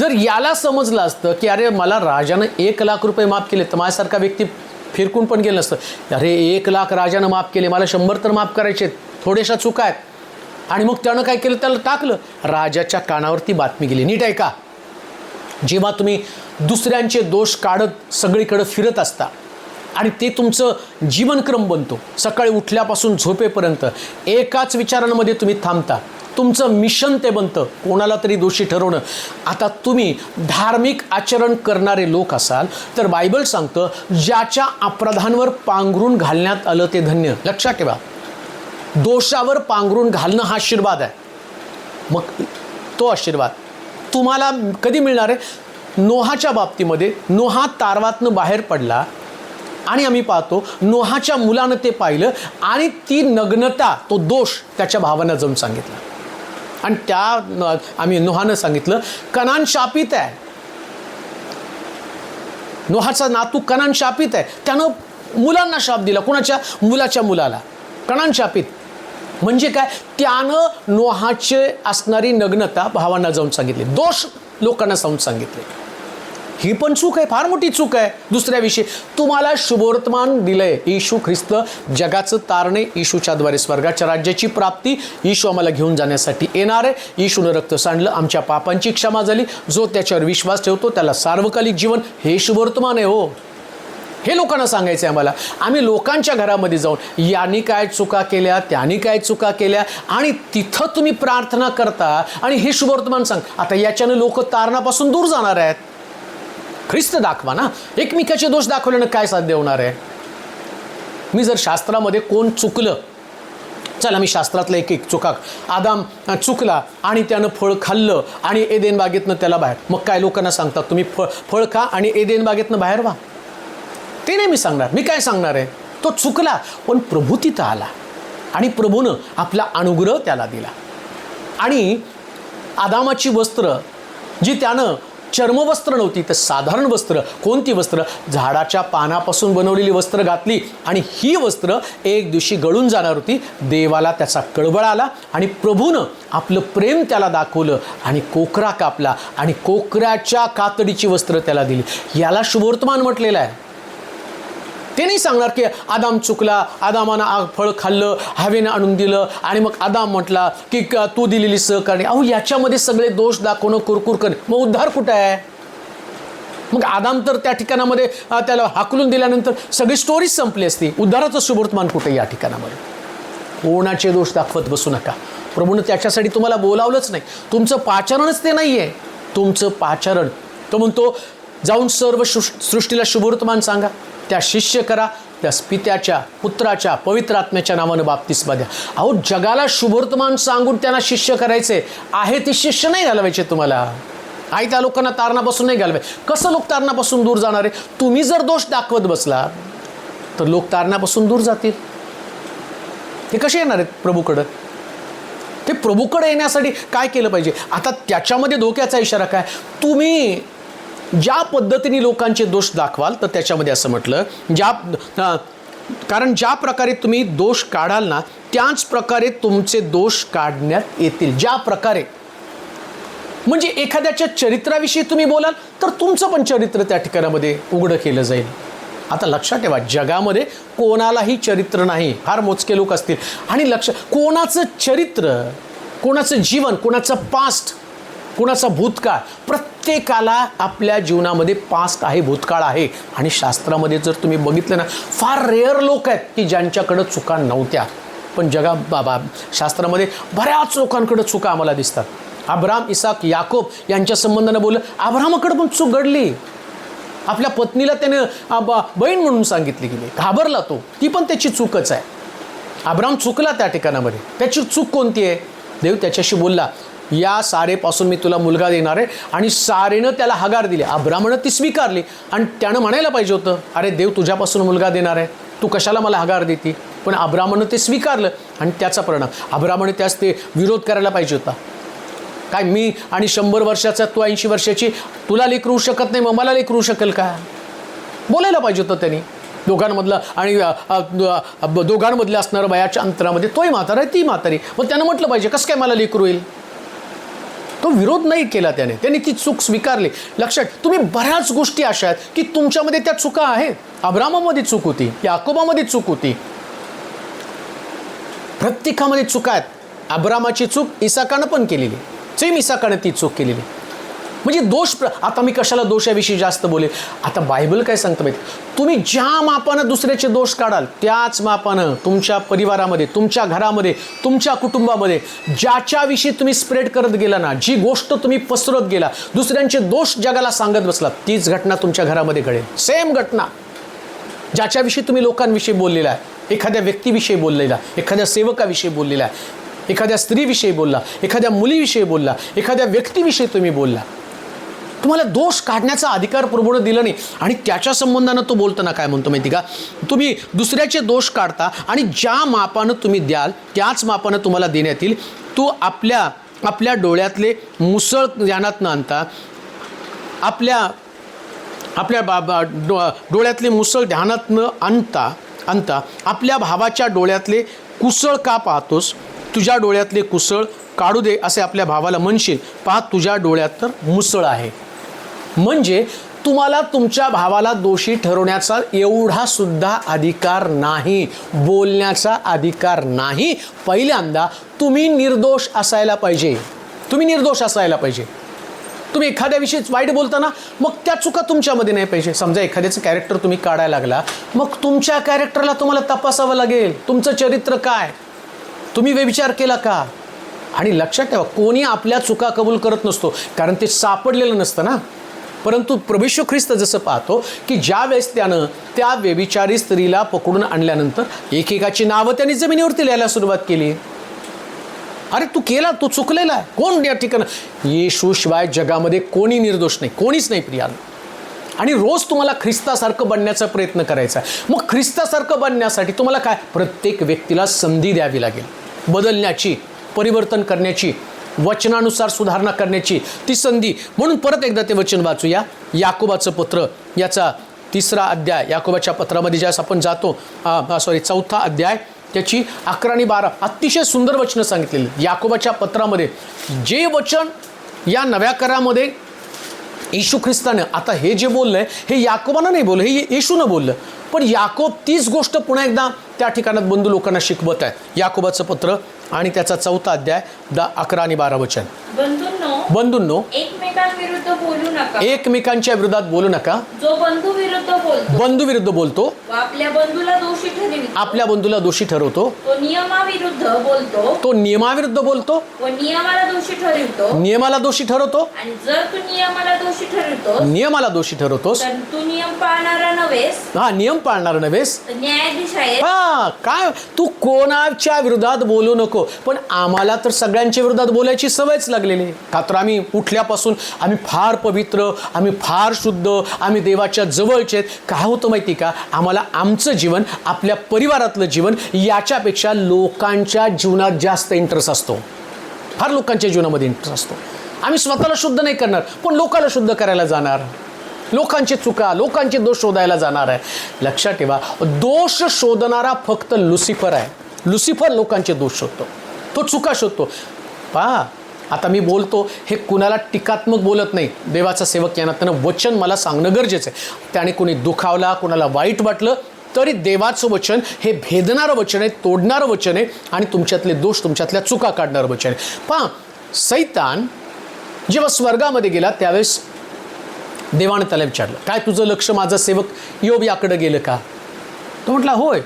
जर याला समजलं असतं की अरे मला राजानं 1,00,000 रुपये माफ केले, तर माझ्यासारखा व्यक्ती फिरकून पण गेलं नसतं. अरे 1,00,000 राजानं माफ केले, मला 100 तर माफ करायचे, थोड्याशा चुका आहेत. आणि मग त्यानं काय केलं? त्याला टाकलं. राजाच्या कानावरती बातमी गेली. नीट ऐका, जेव्हा तुम्ही दुसऱ्यांचे दोष काढत सगळीकडे फिरत असता आणि ते तुमचं जीवनक्रम बनतो, सकाळी उठल्यापासून झोपेपर्यंत एकाच विचारांमध्ये तुम्ही थांबता, तुमचं मिशन ते बनतं कोणाला तरी दोषी ठरवणं. आता तुम्ही धार्मिक आचरण करणारे लोक असाल तर बायबल सांगतं ज्याच्या अपराधांवर पांघरून घालण्यात आलं ते धन्य. लक्षात ठेवा, दोषावर पांघरून घालणं हा आशीर्वाद आहे. मग तो आशीर्वाद तुम्हाला कधी मिळणार आहे? नोहाच्या बाबतीमध्ये नोहा तारवातनं बाहेर पडला आणि आम्ही पाहतो नोहाच्या मुलानं ते पाहिलं आणि ती नग्नता, तो दोष त्याच्या भावांना जाऊन सांगितला. आणि आम्ही नोहानं सांगितलं कनान शापित आहे, नोहाचा नातू कनान शापित आहे. त्यानं मुलांना शाप दिला. कोणाच्या? मुलाच्या मुलाला कनान शापित. म्हणजे काय? त्यानं नोहाचे असणारी नग्नता भावांना जाऊन सांगितली, दोष लोकांना जाऊन सांगितले. ही पण चूक आहे, फार मोठी चूक आहे. दुसऱ्याविषयी तुम्हाला शुभवर्तमान दिलंय. येशू ख्रिस्त जगाचं तारणे, येशूच्याद्वारे स्वर्गाच्या राज्याची प्राप्ती, येशू आम्हाला घेऊन जाण्यासाठी येणार आहे. येशूनं रक्त सांडलं, आमच्या पापांची क्षमा झाली. जो त्याच्यावर विश्वास ठेवतो त्याला सार्वकालिक जीवन, हे शुभवर्तमान आहे. हो, हे लोकांना सांगायचं आहे आम्हाला. आम्ही लोकांच्या घरामध्ये जाऊन यांनी काय चुका केल्या, त्यांनी काय चुका केल्या आणि तिथं तुम्ही प्रार्थना करता आणि हे शुभवर्तमान सांग. आता याच्यानं लोक तारणापासून दूर जाणार आहेत. ख्रिस्त दाखवा ना. एकमेकाचे दोष दाखवल्यानं काय साध्य होणार आहे? मी जर शास्त्रामध्ये कोण चुकलं, चला मी शास्त्रातलं एक चुका, आदाम चुकला आणि त्यानं फळ खाल्लं आणि एदेन बागेतनं त्याला बाहेर, मग काय लोकांना सांगतात तुम्ही फळ खा आणि एदेन बागेतनं बाहेर व्हा? ते नाही मी सांगणार. मी काय सांगणार आहे, तो चुकला पण प्रभू तिथं आला आणि प्रभूनं आपला अनुग्रह त्याला दिला. आणि आदामाची वस्त्र जी त्यानं चर्मवस्त्र नव्हती तर साधारण वस्त्र, कोणती वस्त्र? झाडाच्या पानापासून बनवलेली वस्त्र घातली आणि ही वस्त्र एक दिवशी गळून जाणार होती. देवाला त्याचा कळवळ आला आणि प्रभूनं आपलं प्रेम त्याला दाखवलं आणि कोकरा कापला आणि कोकऱ्याच्या कातडीची वस्त्र त्याला दिली. याला शुभवर्तमान म्हटलेलं आहे. ते नाही सांगणार की आदाम चुकला, आदामानं फळ खाल्लं, हवेनं आणून दिलं आणि मग आदाम म्हटला की तू दिलेली सहकार्य. अहो, याच्यामध्ये सगळे दोष दाखवणं, कुरकुर करणे, मग उद्धार कुठं आहे? मग आदाम तर त्या ठिकाणामध्ये त्याला हाकलून दिल्यानंतर सगळी स्टोरीच संपली असती. उद्धाराचं शुभवर्तमान कुठे? या ठिकाणामध्ये कोणाचे दोष दाखवत बसू नका. प्रभूनं त्याच्यासाठी तुम्हाला बोलावलंच नाही. तुमचं पाचारणच ते नाही आहे. तुमचं पाचारण, तो म्हणतो जाऊन सर्व सृष्टीला शुभवर्तमान सांगा, त्या शिष्य करा, त्या पित्याच्या, पुत्राच्या, पवित्र आत्म्याच्या नावानं बाप्तिस्मा द्या. अहो, जगाला शुभवर्तमान सांगून त्यांना शिष्य करायचे आहे. ते शिष्य नाही घालवायचे तुम्हाला. आई त्या लोकांना तारणापासून नाही घालवाय. कसं लोक तारणापासून दूर जाणार आहे? तुम्ही जर दोष दाखवत बसला तर लोक तारणापासून दूर जातील. ते कसे येणार आहेत प्रभूकडं? ते प्रभूकडे येण्यासाठी काय केलं पाहिजे? आता त्याच्यामध्ये धोक्याचा इशारा काय? तुम्ही ज्या पद्धतीने लोकांचे दोष दाखवाल तर त्याच्यामध्ये असं म्हटलं, कारण ज्या प्रकारे तुम्ही दोष काढाल ना त्याच प्रकारे तुमचे दोष काढण्यात येतील. ज्या प्रकारे म्हणजे एखाद्याच्या चरित्राविषयी तुम्ही बोलाल तर तुमचं पण चरित्र त्या ठिकाणामध्ये उघडं केलं जाईल. आता लक्षात ठेवा, जगामध्ये कोणालाही चरित्र नाही, फार मोजके लोक असतील. आणि कोणाचं चरित्र, कोणाचं जीवन, कोणाचं पास्ट, कोणाचा भूतकाळ, प्रत्येकाला आपल्या जीवनामध्ये पास्ट आहे, भूतकाळ आहे. आणि शास्त्रामध्ये जर तुम्ही बघितलं ना, फार रेअर लोक आहेत की ज्यांच्याकडं चुका नव्हत्या. पण शास्त्रामध्ये बऱ्याच लोकांकडं चुका आम्हाला दिसतात. अब्राम, इसाक, याकोब यांच्या संबंधानं बोललं, अब्रामाकडं पण चूक घडली. आपल्या पत्नीला त्याने बहीण म्हणून सांगितली गेली, घाबरला तो, ती पण त्याची चूकच आहे. अब्राम चुकला त्या ठिकाणामध्ये. त्याची चूक कोणती आहे? देव त्याच्याशी बोलला, या सारेपासून मी तुला मुलगा देणार आहे, आणि सारेनं त्याला हगार दिली. अब्रामानं ती स्वीकारली आणि त्यानं म्हणायला पाहिजे होतं, अरे देव तुझ्यापासून मुलगा देणार आहे, तू कशाला मला हगार देती? पण अब्रामानं ते स्वीकारलं आणि त्याचा परिणाम, अब्रामाने त्यास ते विरोध करायला पाहिजे होता. काय मी आणि 100 वर्षाचा, तू 80 वर्षाची, तुला लेकरू शकत नाही, मग मला लेकरू शकेल का? बोलायला पाहिजे होतं त्यांनी. दोघांमधलं आणि दोघांमधलं असणारं वयाच्या अंतरामध्ये तोही म्हातारा आहे, ती म्हातारी, मग त्यानं म्हटलं पाहिजे कसं काय मला लेकरू येईल? तो विरोध नाही केला त्याने, त्यांनी ती चूक स्वीकारली. लक्षात, तुम्ही बऱ्याच गोष्टी अशा आहेत की तुमच्यामध्ये त्या चुका आहेत. अब्रामामध्ये चूक होती, याकोबामध्ये चूक होती, प्रत्येकामध्ये चुका आहेत. अब्रामाची चूक इसाकानं पण केलेली, सेम इसाकानं ती चूक केलेली. म्हणजे दोष, आता मी कशाला दोषाविषयी जास्त बोलेल. आता बायबल काय सांगतं माहिती, तुम्ही ज्या मापानं दुसऱ्याचे दोष काढाल त्याच मापानं तुमच्या परिवारामध्ये, तुमच्या घरामध्ये, तुमच्या कुटुंबामध्ये ज्याच्याविषयी तुम्ही स्प्रेड करत गेला ना, जी गोष्ट तुम्ही पसरत गेला, दुसऱ्यांचे दोष जगाला सांगत बसलात, तीच घटना तुमच्या घरामध्ये घडेल. सेम घटना. ज्याच्याविषयी तुम्ही लोकांविषयी बोललेला आहे, एखाद्या व्यक्तीविषयी बोललेला, एखाद्या सेवकाविषयी बोललेला आहे, एखाद्या स्त्रीविषयी बोलला, एखाद्या मुलीविषयी बोलला, एखाद्या व्यक्तीविषयी तुम्ही बोलला, तुम्हाला दोष काढण्याचा अधिकार प्रभूनं दिला नाही. आणि त्याच्या संबंधानं तो बोलताना काय म्हणतो माहिती का, तुम्ही दुसऱ्याचे दोष काढता आणि ज्या मापानं तुम्ही द्याल त्याच मापानं तुम्हाला देण्यात येईल. तू आपल्या डोळ्यातले मुसळ ध्यानात न आणता, आपल्या डोळ्यातले मुसळ ध्यानात न आणता आपल्या भावाच्या डोळ्यातले कुसळ का पाहतोस? तुझ्या डोळ्यातले कुसळ काढू दे असे आपल्या भावाला म्हणशील, पहा तुझ्या डोळ्यात तर मुसळ आहे. म्हणजे तुम्हाला तुमच्या भावाला दोषी ठरवण्याचा एवढा सुद्धा अधिकार नाही, बोलण्याचा अधिकार नाही. पहिल्यांदा तुम्ही निर्दोष असायला पाहिजे. तुम्ही निर्दोष असायला पाहिजे. तुम्ही एखाद्याविषयी वाईट बोलताना मग त्या चुका तुमच्यामध्ये नाही पाहिजे. समजा एखाद्याचं कॅरेक्टर तुम्ही काढायला लागला, मग तुमच्या कॅरेक्टरला तुम्हाला तपासावं लागेल. तुमचं चरित्र काय, तुम्ही व्यभिचार केला का? आणि लक्षात ठेवा, कोणी आपल्या चुका कबूल करत नसतो, कारण ते सापडलेलं नसतं ना. परंतु प्रभू येशू ख्रिस्त जसं पाहतो की ज्या वेळेस त्यानं त्या व्यभिचारी स्त्रीला पकडून आणल्यानंतर एकेकाची नावं त्यांनी जमिनीवरती लिहायला सुरुवात केली. अरे तू केला, तू चुकलेला आहे. कोण या ठिकाणी? येशू शिवाय जगामध्ये कोणी निर्दोष नाही, कोणीच नाही प्रियानं. आणि रोज तुम्हाला ख्रिस्तासारखं बनण्याचा प्रयत्न करायचा आहे. मग ख्रिस्तासारखं बनण्यासाठी तुम्हाला काय? प्रत्येक व्यक्तीला संधी द्यावी लागेल, बदलण्याची, परिवर्तन करण्याची, वचनानुसार सुधारणा करण्याची ती संधी. म्हणून परत एकदा ते वचन वाचूया. याकोबाचं पत्र याचा 3रा अध्याय, याकोबाच्या पत्रामध्ये ज्यावेळेस आपण जातो, 4था अध्याय त्याची 11 आणि 12 अतिशय सुंदर वचनं सांगितलेली. याकोबाच्या पत्रामध्ये जे वचन या नव्या करामध्ये येशू ख्रिस्तानं, आता हे जे बोललं आहे हे याकोबानं नाही बोललं, हे येशूनं बोललं. पण याकोब तीच गोष्ट पुन्हा एकदा त्या ठिकाणात बंधू लोकांना शिकवत आहे. याकोबाचं पत्र आणि त्याचा 4था अध्याय 11 आणि 12 वचन. बंधूंनो,
एकमेकांविरुद्ध बोलू नका.
एकमेकांच्या विरोधात बोलू नका.
जो बंधू विरुद्ध
बोलतो
आपल्या बंधूला दोषी ठरवितो,
आपल्या बंधूला दोषी ठरवतो.
तो नियमाविरुद्ध बोलतो व नियमाला दोषी ठरवतो. आणि जर तू नियमाला दोषी ठरवतोस तर तू नियम पाळणारा नव्हेस. न्यायाधीश आहे.
काय तू कोणाच्या विरोधात बोलू नको. पण आम्हाला तर सगळ्यांच्या विरोधात बोलायची सवयच लागलेली. का तर आम्ही उठल्यापासून आम्ही फार पवित्र, आम्ही फार शुद्ध, आम्ही देवाच्या जवळचे. काय होतं माहिती का? आम्हाला आमचं जीवन, आपल्या परिवारातलं जीवन याच्यापेक्षा लोकांच्या जीवनात जास्त इंटरेस्ट असतो. फार लोकांच्या जीवनामध्ये इंटरेस्ट असतो. आम्ही स्वतःला शुद्ध नाही करणार, पण लोकांना शुद्ध करायला जाणार. लोकांची चुका, लोकांचे दोष शोधायला जाणार आहे. लक्षात ठेवा, दोष शोधणारा फक्त लुसिफर आहे. लुसिफर लोकांचे दोष शोधतो, तो चुका शोधतो. पहा, आता मी बोलतो हे कुणाला टीकात्मक बोलत नाही. देवाचा सेवक या नात्यानं वचन मला सांगणं गरजेचं आहे. त्याने कोणी दुखावला, कोणाला वाईट वाटलं तरी देवाचं वचन हे भेदणारं वचन आहे, तोडणारं वचन आहे आणि तुमच्यातले दोष, तुमच्यातल्या चुका काढणारं वचन आहे. पहा, सैतान जेव्हा स्वर्गामध्ये गेला त्यावेळेस देवाने त्याला विचारलं, काय तुझं लक्ष माझा सेवक योब याकडे गेलं का? तो म्हटला होय.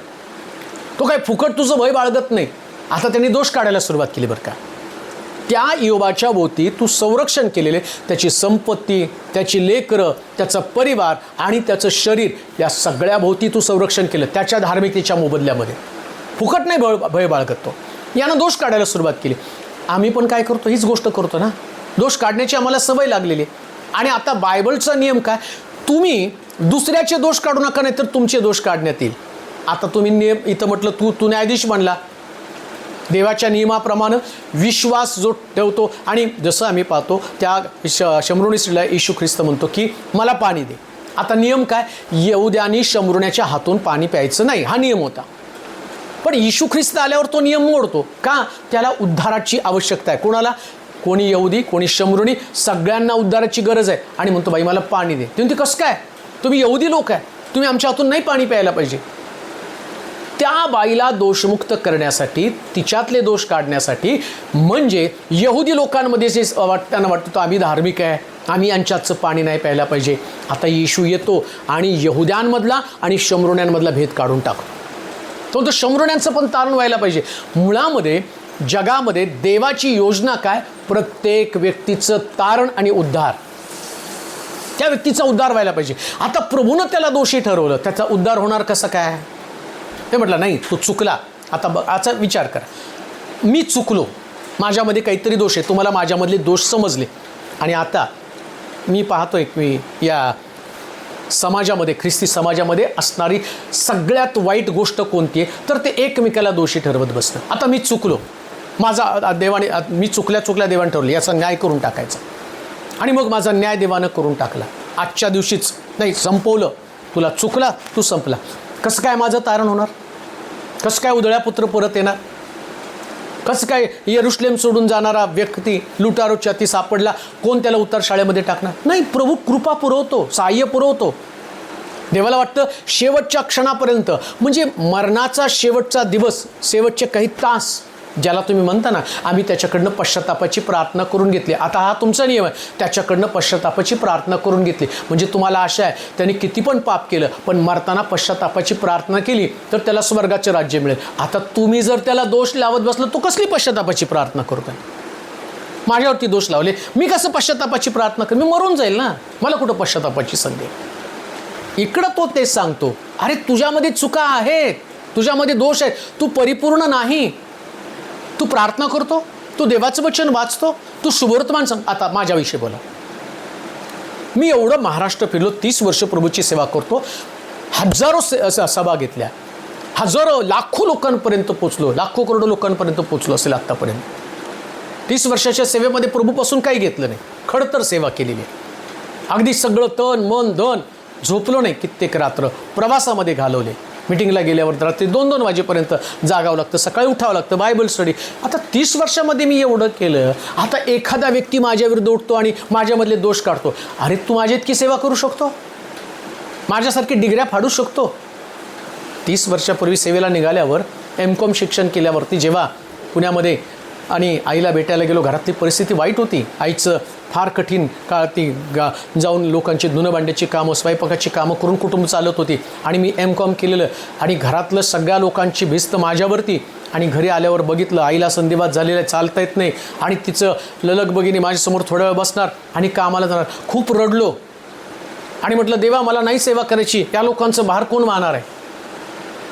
तो काय फुकट तुझं भय बाळगत नाही. आता त्यांनी दोष काढायला सुरुवात केली बरं का. त्या योबाच्या भोवती तू संरक्षण केलेले, त्याची संपत्ती, त्याची लेकरं, त्याचा परिवार आणि त्याचं शरीर, या सगळ्या भोवती तू संरक्षण केलं त्याच्या धार्मिकतेच्या मोबदल्यामध्ये. फुकट नाही भय बाळगत तो. यानं दोष काढायला सुरुवात केली. आम्ही पण काय करतो? हीच गोष्ट करतो ना. दोष काढण्याची आम्हाला सवय लागलेली. आणि आता बायबलचा नियम काय? तुम्ही दुसऱ्याचे दोष काढू नका, नाही तर तुमचे दोष काढण्यात येईल. आता तुम्ही नियम इथं म्हटलं, तू न्यायाधीश बनला. देवाच्या नियमाप्रमाणे विश्वास जो ठेवतो, आणि जसं आम्ही पाहतो त्या शमरुणी स्त्रीला येशू ख्रिस्त म्हणतो की मला पाणी दे. आता नियम काय? यहुद्यांनी शमरुण्याच्या हातून पाणी प्यायचं नाही, हा नियम होता. पण येशू ख्रिस्त आल्यावर तो नियम मोडतो का? त्याला उद्धाराची आवश्यकता आहे. कोणाला? कोणी यहुदी, कोणी शमरुणी, सगळ्यांना उद्धाराची गरज आहे. आणि म्हणतो बाई मला पाणी दे. ते म्हणते कसं काय? तुम्ही यहुदी लोक आहे, तुम्ही आमच्या हातून नाही पाणी प्यायला पाहिजे. त्या बाईला दोषमुक्त करण्यासाठी, तिच्यातले दोष काढण्यासाठी, म्हणजे यहुदी लोकांमध्ये जे त्यांना वाटतं तो आम्ही धार्मिक आहे, आम्ही यांच्यातचं पाणी नाही प्यायला पाहिजे. आता येशू येतो आणि यहुद्यांमधला आणि शमरुण्यांमधला भेद काढून टाकतो. तो शमरुण्यांचं पण तारण व्हायला पाहिजे. मुळामध्ये जगामध्ये देवाची योजना काय? प्रत्येक व्यक्तीचं तारण आणि उद्धार. त्या व्यक्तीचा उद्धार व्हायला पाहिजे. आता प्रभूनं त्याला दोषी ठरवलं, त्याचा उद्धार होणार कसं काय? ते म्हटलं नाही, तू चुकला. आता विचार करा, मी चुकलो, माझ्यामध्ये काहीतरी दोष आहे, तुम्हाला माझ्यामधले दोष समजले. आणि आता मी पाहतोय की या समाजामध्ये, ख्रिस्ती समाजामध्ये असणारी सगळ्यात वाईट गोष्ट कोणती आहे? तर ते एकमेकाला दोषी ठरवत बसतं. आता मी चुकलो, माझा देवाने, मी चुकल्या देवाने ठरवलं याचा न्याय करून टाकायचा. आणि मग माझा न्याय देवानं करून टाकला. आजच्या दिवशीच नाही, संपवलं. तुला चुकला, तू संपला. कसं काय माझं तारण होणार? कसं काय उधळ्या पुत्र परत येणार? कसं काय यरुशलेम सोडून जाणारा व्यक्ती लुटारोच्या ती सापडला, कोण त्याला उतार शाळेमध्ये टाकणार? नाही, प्रभू कृपा पुरवतो, सहाय्य पुरवतो. देवाला वाटतं शेवटच्या क्षणापर्यंत, म्हणजे मरणाचा शेवटचा दिवस, शेवटचे काही तास, ज्याला तुम्ही म्हणता ना आम्ही त्याच्याकडनं पश्चातापाची प्रार्थना करून घेतली. आता हा तुमचा नियम आहे, त्याच्याकडनं पश्चातापाची प्रार्थना करून घेतली. म्हणजे तुम्हाला आशा आहे त्यांनी किती पण पाप केलं, पण मरताना पश्चातापाची प्रार्थना केली तर त्याला स्वर्गाचे राज्य मिळेल. आता तुम्ही जर त्याला दोष लावत बसलं, तो कसली पश्चातापाची प्रार्थना करतोय? माझ्यावरती दोष लावले, मी कसं पश्चातापाची प्रार्थना कर, मी मरून जाईल ना, मला कुठं पश्चातापाची संधी आहे. इकडं तो तेच सांगतो, अरे तुझ्यामध्ये चुका आहेत, तुझ्यामध्ये दोष आहेत, तू परिपूर्ण नाही. तू प्रार्थना करतो, तू देवाचं वचन वाचतो, तू शुभवर्तमान सांग. आता माझ्याविषयी बोला. मी एवढं महाराष्ट्र फिरलो, 30 वर्ष प्रभूची सेवा करतो, हजारो सभा घेतल्या, हजारो लाखो लोकांपर्यंत पोचलो, लाखो करोडो लोकांपर्यंत पोचलो असेल आत्तापर्यंत. 30 वर्षाच्या सेवेमध्ये प्रभूपासून काही घेतलं नाही, खडतर सेवा केलेली आहे. अगदी सगळं तन मन धन, झोपलो नाही, कित्येक रात्र प्रवासामध्ये घालवले. मिटिंगला गेल्यावर रात्री 2-2 वाजेपर्यंत जागावं लागतं, सकाळी उठावं लागतं, बायबल स्टडी. आता 30 वर्षामध्ये मी एवढं केलं, आता एखादा व्यक्ती माझ्याविरुद्ध उठतो आणि माझ्यामधले दोष काढतो. अरे तू माझ्या इतकी सेवा करू शकतो, माझ्यासारखी डिग्र्या फाडू शकतो. 30 वर्षापूर्वी सेवेला निघाल्यावर MCOM शिक्षण केल्यावरती जेव्हा पुण्यामध्ये आणि आईला भेटायला गेलो, घरातली परिस्थिती वाईट होती. आईचं फार कठीण काळ, ती जाऊन लोकांची धुणं भांड्याची कामं, स्वयंपाकाची कामं करून कुटुंब चालत होती. आणि मी MCOM केलेलं आणि घरातलं सगळ्या लोकांची भिस्त माझ्यावरती. आणि घरी आल्यावर बघितलं आईला संधिवात झालेला आहे, चालता येत नाही, आणि तिचं ललक बघिनी माझ्यासमोर थोडा वेळ बसणार आणि कामाला जाणार. खूप रडलो आणि म्हटलं, देवा मला नाही सेवा करायची, त्या लोकांचं भार कोण वाहणार आहे,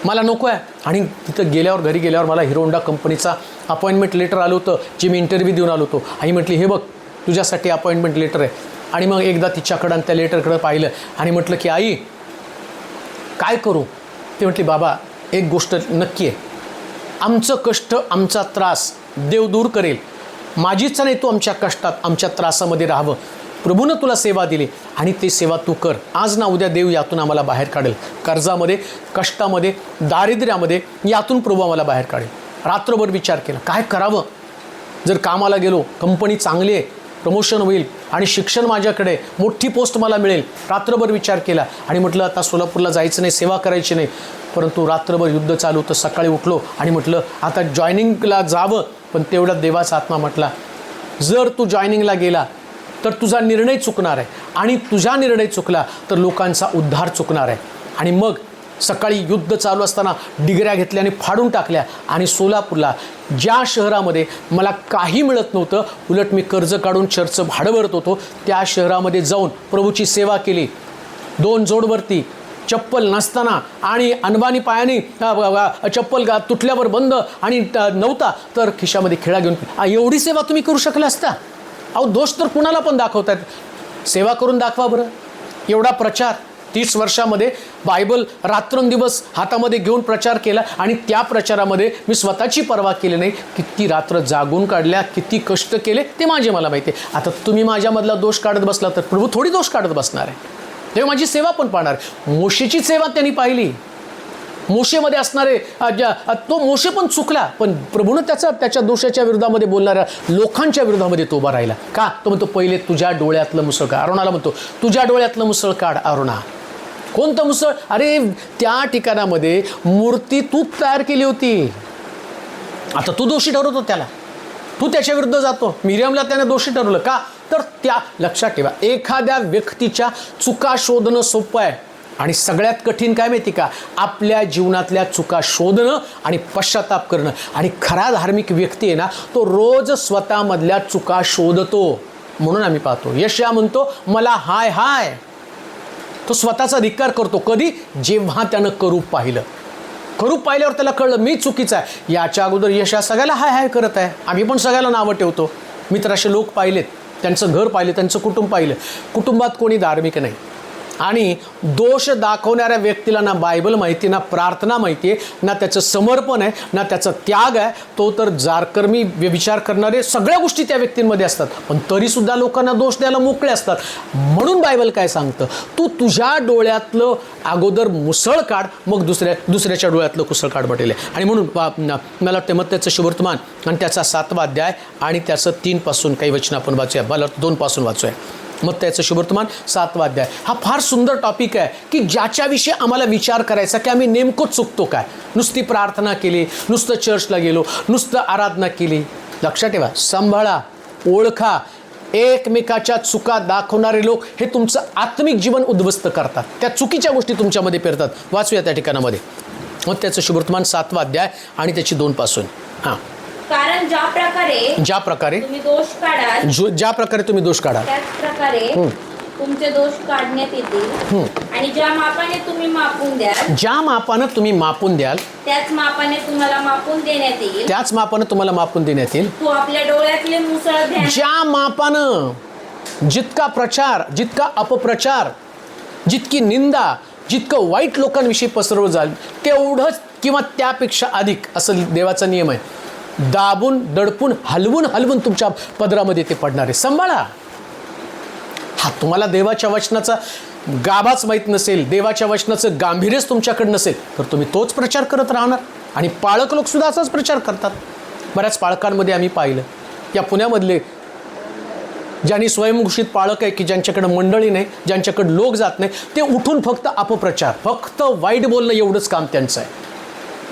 मला नको आहे. आणि तिथं गेल्यावर, घरी गेल्यावर मला हिरो होंडा कंपनीचा अपॉइंटमेंट लेटर आलं होतं, जे मी इंटरव्ह्यू देऊन आलो होतो. आई म्हटली, हे बघ तुझ्यासाठी अपॉइंटमेंट लेटर आहे. आणि मग एकदा तिच्याकडं आणि त्या लेटरकडं पाहिलं आणि म्हटलं की आई काय करू. ती म्हटली, बाबा एक गोष्ट नक्की आहे, आमचं कष्ट आमचा त्रास देव दूर करेल. माझी इच्छा नाही तू आमच्या कष्टात आमच्या त्रासामध्ये राहावं. प्रभूनं तुला सेवा दिली आणि ती सेवा तू कर. आज ना उद्या देव यातून आम्हाला बाहेर काढेल, कर्जामध्ये, कष्टामध्ये, दारिद्र्यामध्ये, यातून प्रभू आम्हाला बाहेर काढेल. रात्रभर विचार केला काय करावं. जर कामाला गेलो, कंपनी चांगली आहे, प्रमोशन होईल आणि शिक्षण माझ्याकडे, मोठी पोस्ट मला मिळेल. रात्रभर विचार केला आणि म्हटलं आता सोलापूरला जायचं नाही, सेवा करायची नाही. परंतु रात्रभर युद्ध चालू होतं. सकाळी उठलो आणि म्हटलं आता जॉईनिंगला जावं. पण तेवढा देवाचा आत्मा म्हटला, जर तू जॉईनिंगला गेला तर तुझा निर्णय चुकणार आहे, आणि तुझा निर्णय चुकला तर लोकांचा उद्धार चुकणार आहे. आणि मग सकाळी युद्ध चालू असताना डिग्र्या घेतल्या आणि फाडून टाकल्या. आणि सोलापूरला, ज्या शहरामध्ये मला काही मिळत नव्हतं, उलट मी कर्ज काढून चर्चचं भाडं भरत होतो, त्या शहरामध्ये जाऊन प्रभूची सेवा केली. 2 जोडवरती चप्पल नसताना आणि अनबानी पायाने चप्पल तुटल्यावर बंद आणि नव्हता तर खिशामध्ये खिळा घेऊन, एवढी सेवा तुम्ही करू शकला असता. अहो दोष तर कुणाला पण दाखवतात, सेवा करून दाखवा बरं. एवढा प्रचार 30 वर्षामध्ये, बायबल रात्रंदिवस हातामध्ये घेऊन प्रचार केला आणि त्या प्रचारामध्ये मी स्वतःची पर्वा केली नाही. किती रात्र जागून काढल्या, किती कष्ट केले ते मला माहिती आहे. आता तुम्ही माझ्यामधला दोष काढत बसला तर प्रभू थोडी दोष काढत बसणार आहे, तेव्हा माझी सेवा पण पाहणार. मोशेची सेवा त्यांनी पाहिली. मोशेमध्ये असणारे तो मोशे पण चुकला, पण प्रभूनं त्याच्या दोषाच्या विरोधामध्ये बोलणाऱ्या लोकांच्या विरोधामध्ये तो उभा राहिला. का? तो म्हणतो पहिले तुझ्या डोळ्यातलं मुसळ काढ. अरुणाला म्हणतो तुझ्या डोळ्यातलं मुसळ काढ. अरुणा कोणतं मुसळ? अरे त्या ठिकाणामध्ये मूर्ती तू तयार केली होती, आता तू दोषी ठरवतो त्याला, तू त्याच्या विरुद्ध जातो. मिरियमला त्याने दोषी ठरवलं. का? तर त्या लक्षात ठेवा, एखाद्या व्यक्तीच्या चुका शोधणं सोपं आहे आणि सगळ्यात कठीण काय माहिती का? आपल्या जीवनातल्या चुका शोधणं आणि पश्चाताप करणं. आणि खरा धार्मिक व्यक्ती आहे ना, तो रोज स्वतःमधल्या चुका शोधतो. म्हणून आम्ही पाहतो यशया म्हणतो मला हाय हाय. तो स्वतःचा धिक्कार करतो. कधी? जेव्हा त्यानं करूप पाहिलं. करूप पाहिल्यावर त्याला कळलं मी चुकीचा आहे. याच्या अगोदर यशया सगळ्याला हाय हाय करत आहे. आम्ही पण सगळ्याला नावं ठेवतो. मी तर असे लोक पाहिलेत, त्यांचं घर पाहिलं, त्यांचं कुटुंब पाहिलं. कुटुंबात कोणी धार्मिक नाही. आणि दोष दाखवणाऱ्या व्यक्तीला ना बायबल माहिती, ना प्रार्थना माहिती आहे, ना त्याचं समर्पण आहे, ना त्याचा त्याग आहे. तो तर जारकर्मी विचार करणारे सगळ्या गोष्टी त्या व्यक्तींमध्ये असतात, पण तरीसुद्धा लोकांना दोष द्यायला मोकळे असतात. म्हणून बायबल काय सांगतं? तू तुझ्या डोळ्यातलं अगोदर मुसळ काढ, मग दुसऱ्याच्या डोळ्यातलं कुसळ काढ म्हटलेलं आहे. आणि म्हणून मला वाटतं मग त्याचं शुभवर्तमान आणि त्याचा 7वा अध्याय आणि त्याचं 3 पासून काही वचन आपण वाचूया. मला 2 पासून वाचूया. मग त्याचं शुभवर्तमान 7वा अध्याय. हा फार सुंदर टॉपिक आहे की ज्याच्याविषयी आम्हाला विचार करायचा की आम्ही नेमकं चुकतो काय. नुसती प्रार्थना केली, नुसतं चर्चला गेलो, नुसतं आराधना केली. लक्षात ठेवा, सांभाळा, ओळखा. एकमेकाच्या चुका दाखवणारे लोक हे तुमचं आत्मिक जीवन उद्ध्वस्त करतात, त्या चुकीच्या गोष्टी तुमच्यामध्ये पेरतात. वाचूया त्या ठिकाणामध्ये. मग त्याचं शुभवर्तमान 7वा अध्याय आणि त्याची 2 पासून. हां,
कारण ज्या प्रकारे तुम्ही दोष काढाल,
ज्या प्रकारे तुम्ही दोष काढाल
त्याच प्रकारे तुमचे दोष काढण्यात येतील. आणि ज्या मापाने तुम्ही मापून द्याल,
ज्या मापानं तुम्ही मापून द्याल
त्याच मापाने तुम्हाला मापून देण्यात येईल.
त्याच मापानं तुम्हाला मापून देण्यात येईल.
तू आपल्या डोळ्यातले मुसळधार,
ज्या मापानं जितका प्रचार, जितका अपप्रचार, जितकी निंदा, जितकं वाईट लोकांविषयी पसरवलं जाईल तेवढंच किंवा त्यापेक्षा अधिक, असं देवाचा नियम आहे. दाबून दडपून हलवून तुमच्या पदरामध्ये ते पडणार आहे. सांभाळा. हा, तुम्हाला देवाच्या वचनाचा गाभाच माहीत नसेल, देवाच्या वचनाचं गांभीर्यच तुमच्याकडे नसेल तर तुम्ही तोच प्रचार करत राहणार. आणि पाळक लोक सुद्धा असाच प्रचार करतात. बऱ्याच पाळकांमध्ये आम्ही पाहिलं, या पुण्यामधले ज्यांनी स्वयंघोषित पाळक आहे की ज्यांच्याकडे मंडळी नाही, ज्यांच्याकडे लोक जात नाही, ते उठून फक्त अपप्रचार, फक्त वाईट बोलणं एवढंच काम त्यांचं आहे.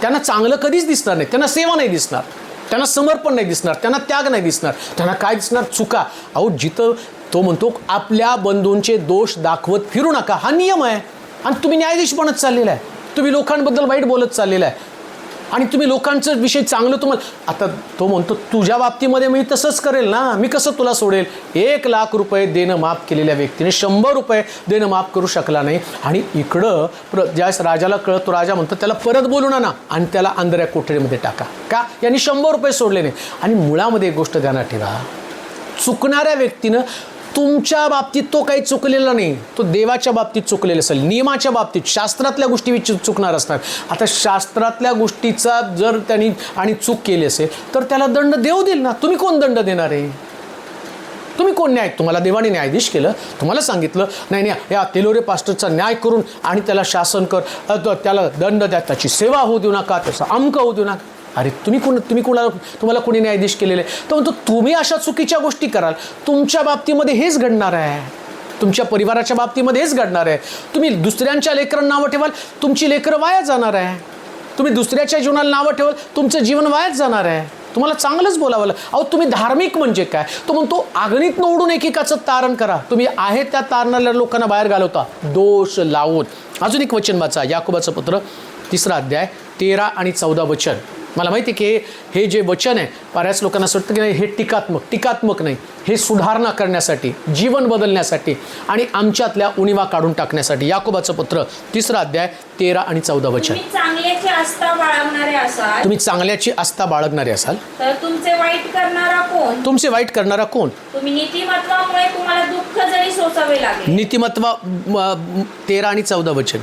त्यांना चांगलं कधीच दिसणार नाही, त्यांना सेवा नाही दिसणार, त्यांना समर्पण नाही दिसणार, त्यांना त्याग नाही दिसणार. त्यांना काय दिसणार? चुका. अहो, जिथं तो म्हणतो आपल्या बंधूंचे दोष दाखवत फिरू नका, हा नियम आहे. आणि तुम्ही न्यायाधीश बनत चाललेला आहे, तुम्ही लोकांबद्दल वाईट बोलत चाललेला आहे आणि तुम्ही लोकांचं विषय चांगलं तुम्हाला. आता तो म्हणतो तुझ्या बाबतीमध्ये मी तसंच करेल ना, मी कसं तुला सोडेल. 1,00,000 रुपये देणं माफ केलेल्या व्यक्तीने 100 रुपये देणं माफ करू शकला नाही. आणि इकडं ज्यावेळेस राजाला कळत, तो राजा म्हणतो त्याला परत बोलून आणा आणि त्याला अंधाऱ्या कोठडीमध्ये टाका. का? यांनी 100 रुपये सोडले नाही. आणि मुळामध्ये एक गोष्ट ध्यानात ठेवा, चुकणाऱ्या व्यक्तीनं तुमच्या बाबतीत तो काही चुकलेला नाही, तो देवाच्या बाबतीत चुकलेला असेल, नियमाच्या बाबतीत, शास्त्रातल्या गोष्टी चुकणार असणार. आता शास्त्रातल्या गोष्टीचा जर त्यांनी आणि चूक केली असेल तर त्याला दंड देऊ देईल ना. तुम्ही कोण दंड देणार आहे? तुम्ही कोण न्याय? तुम्हाला देवाने न्यायाधीश केलं, तुम्हाला सांगितलं नाही नाही या तेलोरे पास्टरचा न्याय करून आणि त्याला शासन कर, त्याला दंड द्या, त्याची सेवा होऊ देऊ नका, त्याचा अंक होऊ देऊ नका. अरे तुम्हाला कोणी न्यायाधीश केलेले? तर म्हणतो तुम्ही अशा चुकीच्या गोष्टी कराल, तुमच्या बाबतीमध्ये हेच घडणार आहे, तुमच्या परिवाराच्या बाबतीमध्ये हेच घडणार आहे. तुम्ही दुसऱ्यांच्या लेकरांना नावं ठेवाल, तुमची लेकरं वाया जाणार आहे. तुम्ही दुसऱ्याच्या जीवनाला नावं ठेवाल, तुमचं जीवन वायाच जाणार आहे. तुम्हाला चांगलंच बोलावं लागलं. अहो, तुम्ही धार्मिक म्हणजे काय? तो म्हणतो आगणीतनं उडून एकेकाचं तारण करा. तुम्ही आहे त्या तारणाऱ्या लोकांना बाहेर घालवता दोष लावून. अजून एक वचन वाचा, याकोबाचं पत्र 3 अध्याय 13 आणि 14 वचन. मला माहिती आहे की हे जे वचन आहे बऱ्याच लोकांना असं वाटतं की नाही हे टीकात्मक नाही, हे सुधारणा करण्यासाठी, जीवन बदलण्यासाठी आणि आमच्यातल्या उणिवा काढून टाकण्यासाठी. याकोबाचं पत्र 3 अध्याय 13 आणि 14 वचन.
तुम्ही चांगल्याची आस्था
बाळगणारे असाल
तर तुमचे वाईट करणारा कोण? तुम्ही नीतिमत्वामुळे तुम्हाला दुःख जरी सोसावे लागेल.
नीतिमत्वा 13 आणि 14 वचन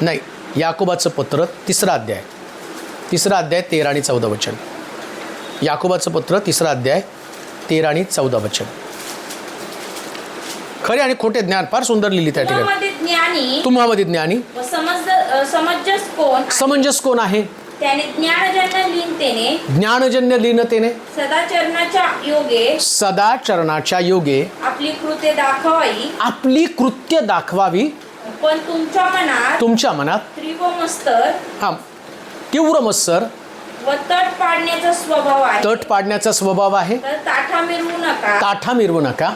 नाही, याकोबाचं पत्र 3 अध्याय 13 आणि 14 वचन. याकोबाचं पत्र 3 अध्याय 13 आणि 14 वचन. खरे आणि खोटे ज्ञान फार सुंदर लिहिली त्या ठिकाणी. तुम्हामध्ये ज्ञानी समंजस कोण आहे?
त्याने
ज्ञानजन्य लीनतेने
सदाचरणाच्या योगे
आपली कृत्य दाखवावी.
पण
तुमच्या मनात तीव्र मत्सर
व तट पाडण्याचा स्वभाव आहे.
ताठा मिरवू नका.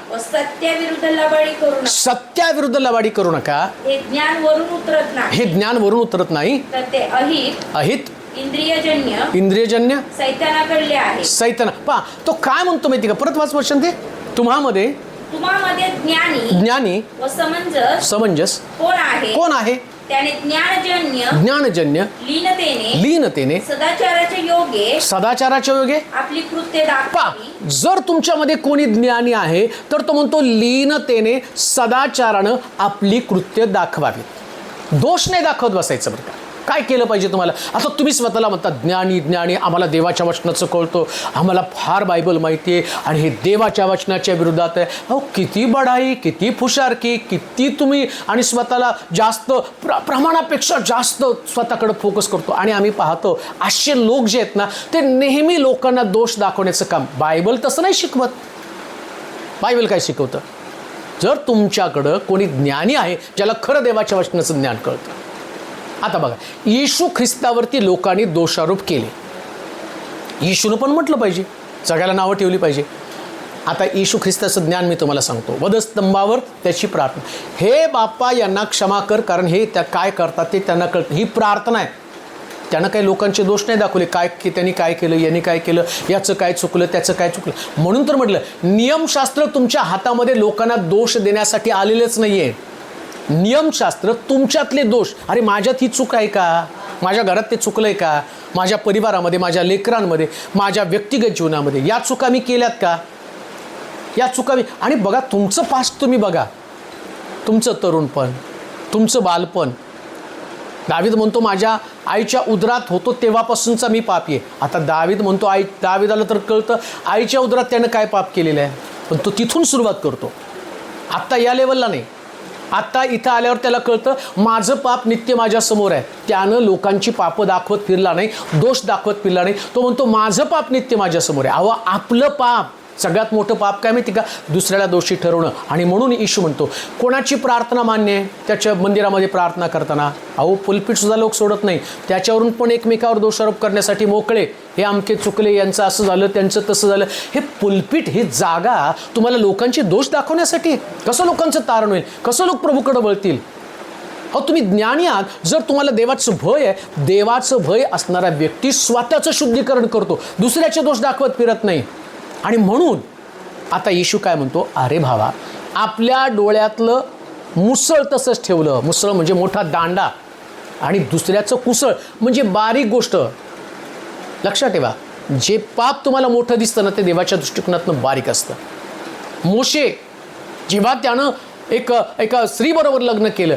सत्याविरुद्ध लबाडी करू नका.
हे ज्ञान
वरून उतरत नाही.
तर ते अहित
इंद्रियजन्य
सैतानाकडले आहे.
पहा तो काय म्हणतो माहिती का? परत वाच वचन ते. तुम्हामध्ये ज्ञानी
व समंजस
कोण आहे?
त्याने
ज्ञानजन्य लीनतेने सदाचाराच्या योगे आपली कृत्ये दाखवावी. जर तुमच्यामध्ये कोणी ज्ञानी आहे तर तो म्हणतो लीनतेने सदाचारानं आपली कृत्य दाखवावी. दोष नाही दाखवत बसायचं बरं का. काय केलं पाहिजे तुम्हाला? आता तुम्ही स्वतःला म्हणता ज्ञानी आम्हाला देवाच्या वचनाचं कळतो, आम्हाला फार बायबल माहिती आहे आणि हे देवाच्या वचनाच्या विरोधात आहे. अहो, किती बढाई, किती फुशारकी, किती तुम्ही आणि स्वतःला जास्त प्रमाणापेक्षा जास्त स्वतःकडे फोकस करतो. आणि आम्ही पाहतो असे लोक जे आहेत ना ते नेहमी लोकांना दोष दाखवण्याचं काम. बायबल तसं नाही शिकवत. बायबल काय शिकवतं? जर तुमच्याकडं कोणी ज्ञानी आहे ज्याला खरं देवाच्या वचनाचं ज्ञान कळतं. आता बघा, येशू ख्रिस्तावरती लोकांनी दोषारोप केले. येशूनं पण म्हटलं पाहिजे, सगळ्याला नावं ठेवली पाहिजे. आता येशू ख्रिस्ताचं ज्ञान मी तुम्हाला सांगतो. वधस्तंभावर त्याची प्रार्थना, हे बाप्पा यांना क्षमा कर कारण हे त्या काय करतात ते त्यांना कळतं. ही प्रार्थना आहे. त्यानं काही लोकांचे दोष नाही दाखवले, त्यांनी काय केलं, यांनी काय केलं, याचं काय चुकलं, त्याचं काय चुकलं. म्हणून तर म्हटलं, नियमशास्त्र तुमच्या हातामध्ये लोकांना दोष देण्यासाठी आलेलंच नाही आहे. नियमशास्त्र तुमच्यातले दोष, अरे माझ्यात ही चूक आहे का, माझ्या घरात ते चुकलं आहे का, माझ्या परिवारामध्ये, माझ्या लेकरांमध्ये, माझ्या व्यक्तिगत जीवनामध्ये या चुका मी केल्यात का, या चुका मी. आणि बघा तुमचं पास्ट तुम्ही बघा, तुमचं तरुणपण, तुमचं बालपण. दावीद म्हणतो माझ्या आईच्या उदरात होतो तेव्हापासूनचा मी पापी आहे. आता दावीद म्हणतो दावीदाला तर कळतं आईच्या उदरात त्यानं काय पाप केलेलं आहे, पण तो तिथून सुरुवात करतो. आत्ता या लेवलला नाही, आत्ता इथं आल्यावर त्याला कळतं माझं पाप नित्य माझ्यासमोर आहे. त्यानं लोकांची पापं दाखवत फिरला नाही, दोष दाखवत फिरला नाही. तो म्हणतो माझं पाप नित्य माझ्यासमोर आहे. अहो आपलं पाप सगळ्यात मोठं पाप काय माहिती का, दुसऱ्याला दोषी ठरवणं. आणि म्हणून येशू म्हणतो कोणाची प्रार्थना मान्य आहे, त्याच्या मंदिरामध्ये प्रार्थना करताना अहो पुलपीटसुद्धा लोक सोडत नाही, त्याच्यावरून पण एकमेकावर दोषारोप करण्यासाठी मोकळे, हे आमके चुकले, यांचं असं झालं, त्यांचं तसं झालं. हे पुलपीट ही जागा तुम्हाला लोकांचे दोष दाखवण्यासाठी, कसं लोकांचं तारण होईल, कसं लोक प्रभूकडे वळतील. अहो तुम्ही ज्ञानी आहात, जर तुम्हाला देवाचं भय आहे, देवाचं भय असणारा व्यक्ती स्वतःचं शुद्धीकरण करतो, दुसऱ्याचे दोष दाखवत फिरत नाही. आणि म्हणून आता येशू काय म्हणतो, अरे भावा आपल्या डोळ्यातलं मुसळ तसंच ठेवलं, मुसळ म्हणजे मोठा दांडा, आणि दुसऱ्याचं कुसळ म्हणजे बारीक गोष्ट. लक्षात ठेवा, जे पाप तुम्हाला मोठं दिसतं ना ते देवाच्या दृष्टिकोनातून बारीक असतं. मोशे जेव्हा त्यानं एका स्त्रीबरोबर लग्न केलं,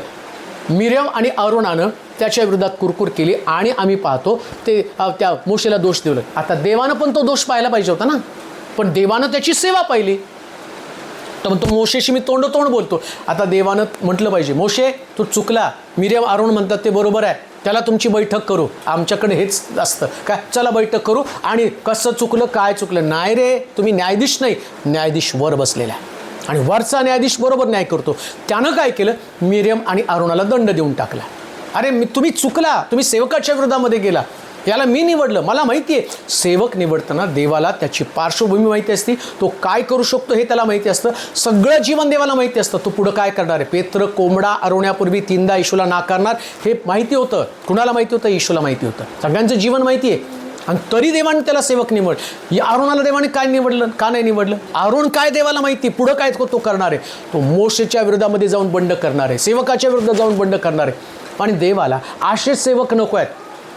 मिर्यम आणि अरोनानं त्याच्या विरोधात कुरकुर केली, आणि आम्ही पाहतो ते त्या मोशेला दोष दिलं. आता देवानं पण तो दोष पाहायला पाहिजे होता ना, पण देवानं त्याची सेवा पाहिली. तर म्हणतो मोशेशी मी तोंडोतोंड बोलतो. आता देवानं म्हटलं पाहिजे मोशे तू चुकला, मिर्यम अरोन म्हणतात ते बरोबर आहे, त्याला तुमची बैठक करू. आमच्याकडे हेच असतं काय, चला बैठक करू, आणि कसं चुकलं काय चुकलं. नाही रे, तुम्ही न्यायाधीश नाही, न्यायाधीश वर बसलेला आहे, आणि वरचा न्यायाधीश बरोबर न्याय करतो. त्यानं काय केलं, मिर्यम आणि अरोनाला दंड देऊन टाकला. अरे तुम्ही चुकला, तुम्ही सेवकाच्या विरोधामध्ये गेला, याला मी निवडलं. मला माहिती आहे सेवक निवडताना देवाला त्याची पार्श्वभूमी माहिती असते, तो काय करू शकतो हे त्याला माहिती असतं, सगळं जीवन देवाला माहिती असतं, तो पुढं काय करणार आहे. पेत्र कोंबडा अरवण्यापूर्वी 3दा येशूला नाकारणार हे माहिती होतं. कुणाला माहिती होतं, येशूला माहिती होतं, सगळ्यांचं जीवन माहिती आहे. आणि तरी देवाने त्याला सेवक निवड. या अरोनाला देवाने काय निवडलं, का नाही निवडलं. अरोन काय देवाला माहिती, पुढं काय तो करणार आहे, तो मोशेच्या विरोधामध्ये जाऊन बंड करणार आहे, सेवकाच्या विरोधात जाऊन बंड करणार आहे. आणि देवाला असेच सेवक नको आहेत.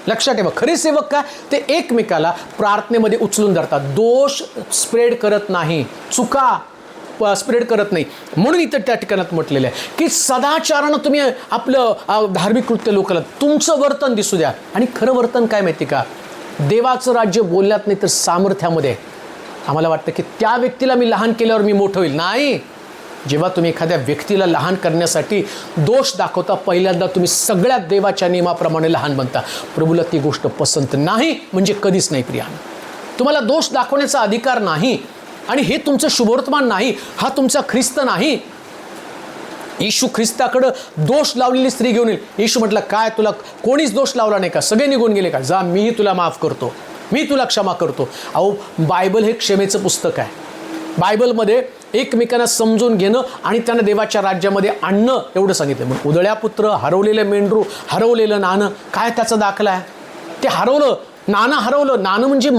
लक्षात ठेवा, खरे सेवक काय, ते एकमेकाला प्रार्थनेमध्ये उचलून धरतात, दोष स्प्रेड करत नाही, चुका स्प्रेड करत नाही. म्हणून इथं त्या ठिकाणात म्हटलेलं आहे की सदाचारानं तुम्ही आपलं धार्मिक कृत्य लोकांना तुमचं वर्तन दिसू द्या. आणि खरं वर्तन काय माहिती का, देवाचं राज्य बोलण्यात नाही तर सामर्थ्यामध्ये. आम्हाला वाटतं की त्या व्यक्तीला मी लहान केल्यावर मी मोठं होईल. नाही, जेव्हा तुम्ही एखाद्या व्यक्तीला लहान करण्यासाठी दोष दाखवता, पहिल्यांदा तुम्ही सगळ्यात देवाच्या नियमाप्रमाणे लहान बनता. प्रभूला ती गोष्ट पसंत नाही, म्हणजे कधीच नाही प्रियानो. तुम्हाला दोष दाखवण्याचा अधिकार नाही, आणि हे तुमचं शुभवर्तमान नाही, हा तुमचा ख्रिस्त नाही. येशू ख्रिस्ताकडं दोष लावलेली स्त्री घेऊन येईल. येशू म्हटलं काय तुला कोणीच दोष लावला नाही का, सगळे निघून गेले का, जा मीही तुला माफ करतो, मी तुला क्षमा करतो. अहो बायबल हे क्षमेचं पुस्तक आहे. बायबलमध्ये एकमेकांना समजून घेणं आणि त्यांना देवाच्या राज्यामध्ये आणणं एवढं सांगितलं. मग उदळ्या पुत्र, हरवलेलं मेंढरू, हरवलेलं नाणं, काय त्याचा दाखला आहे. ते हरवलं, नाणं हरवलं. नाणं म्हणजे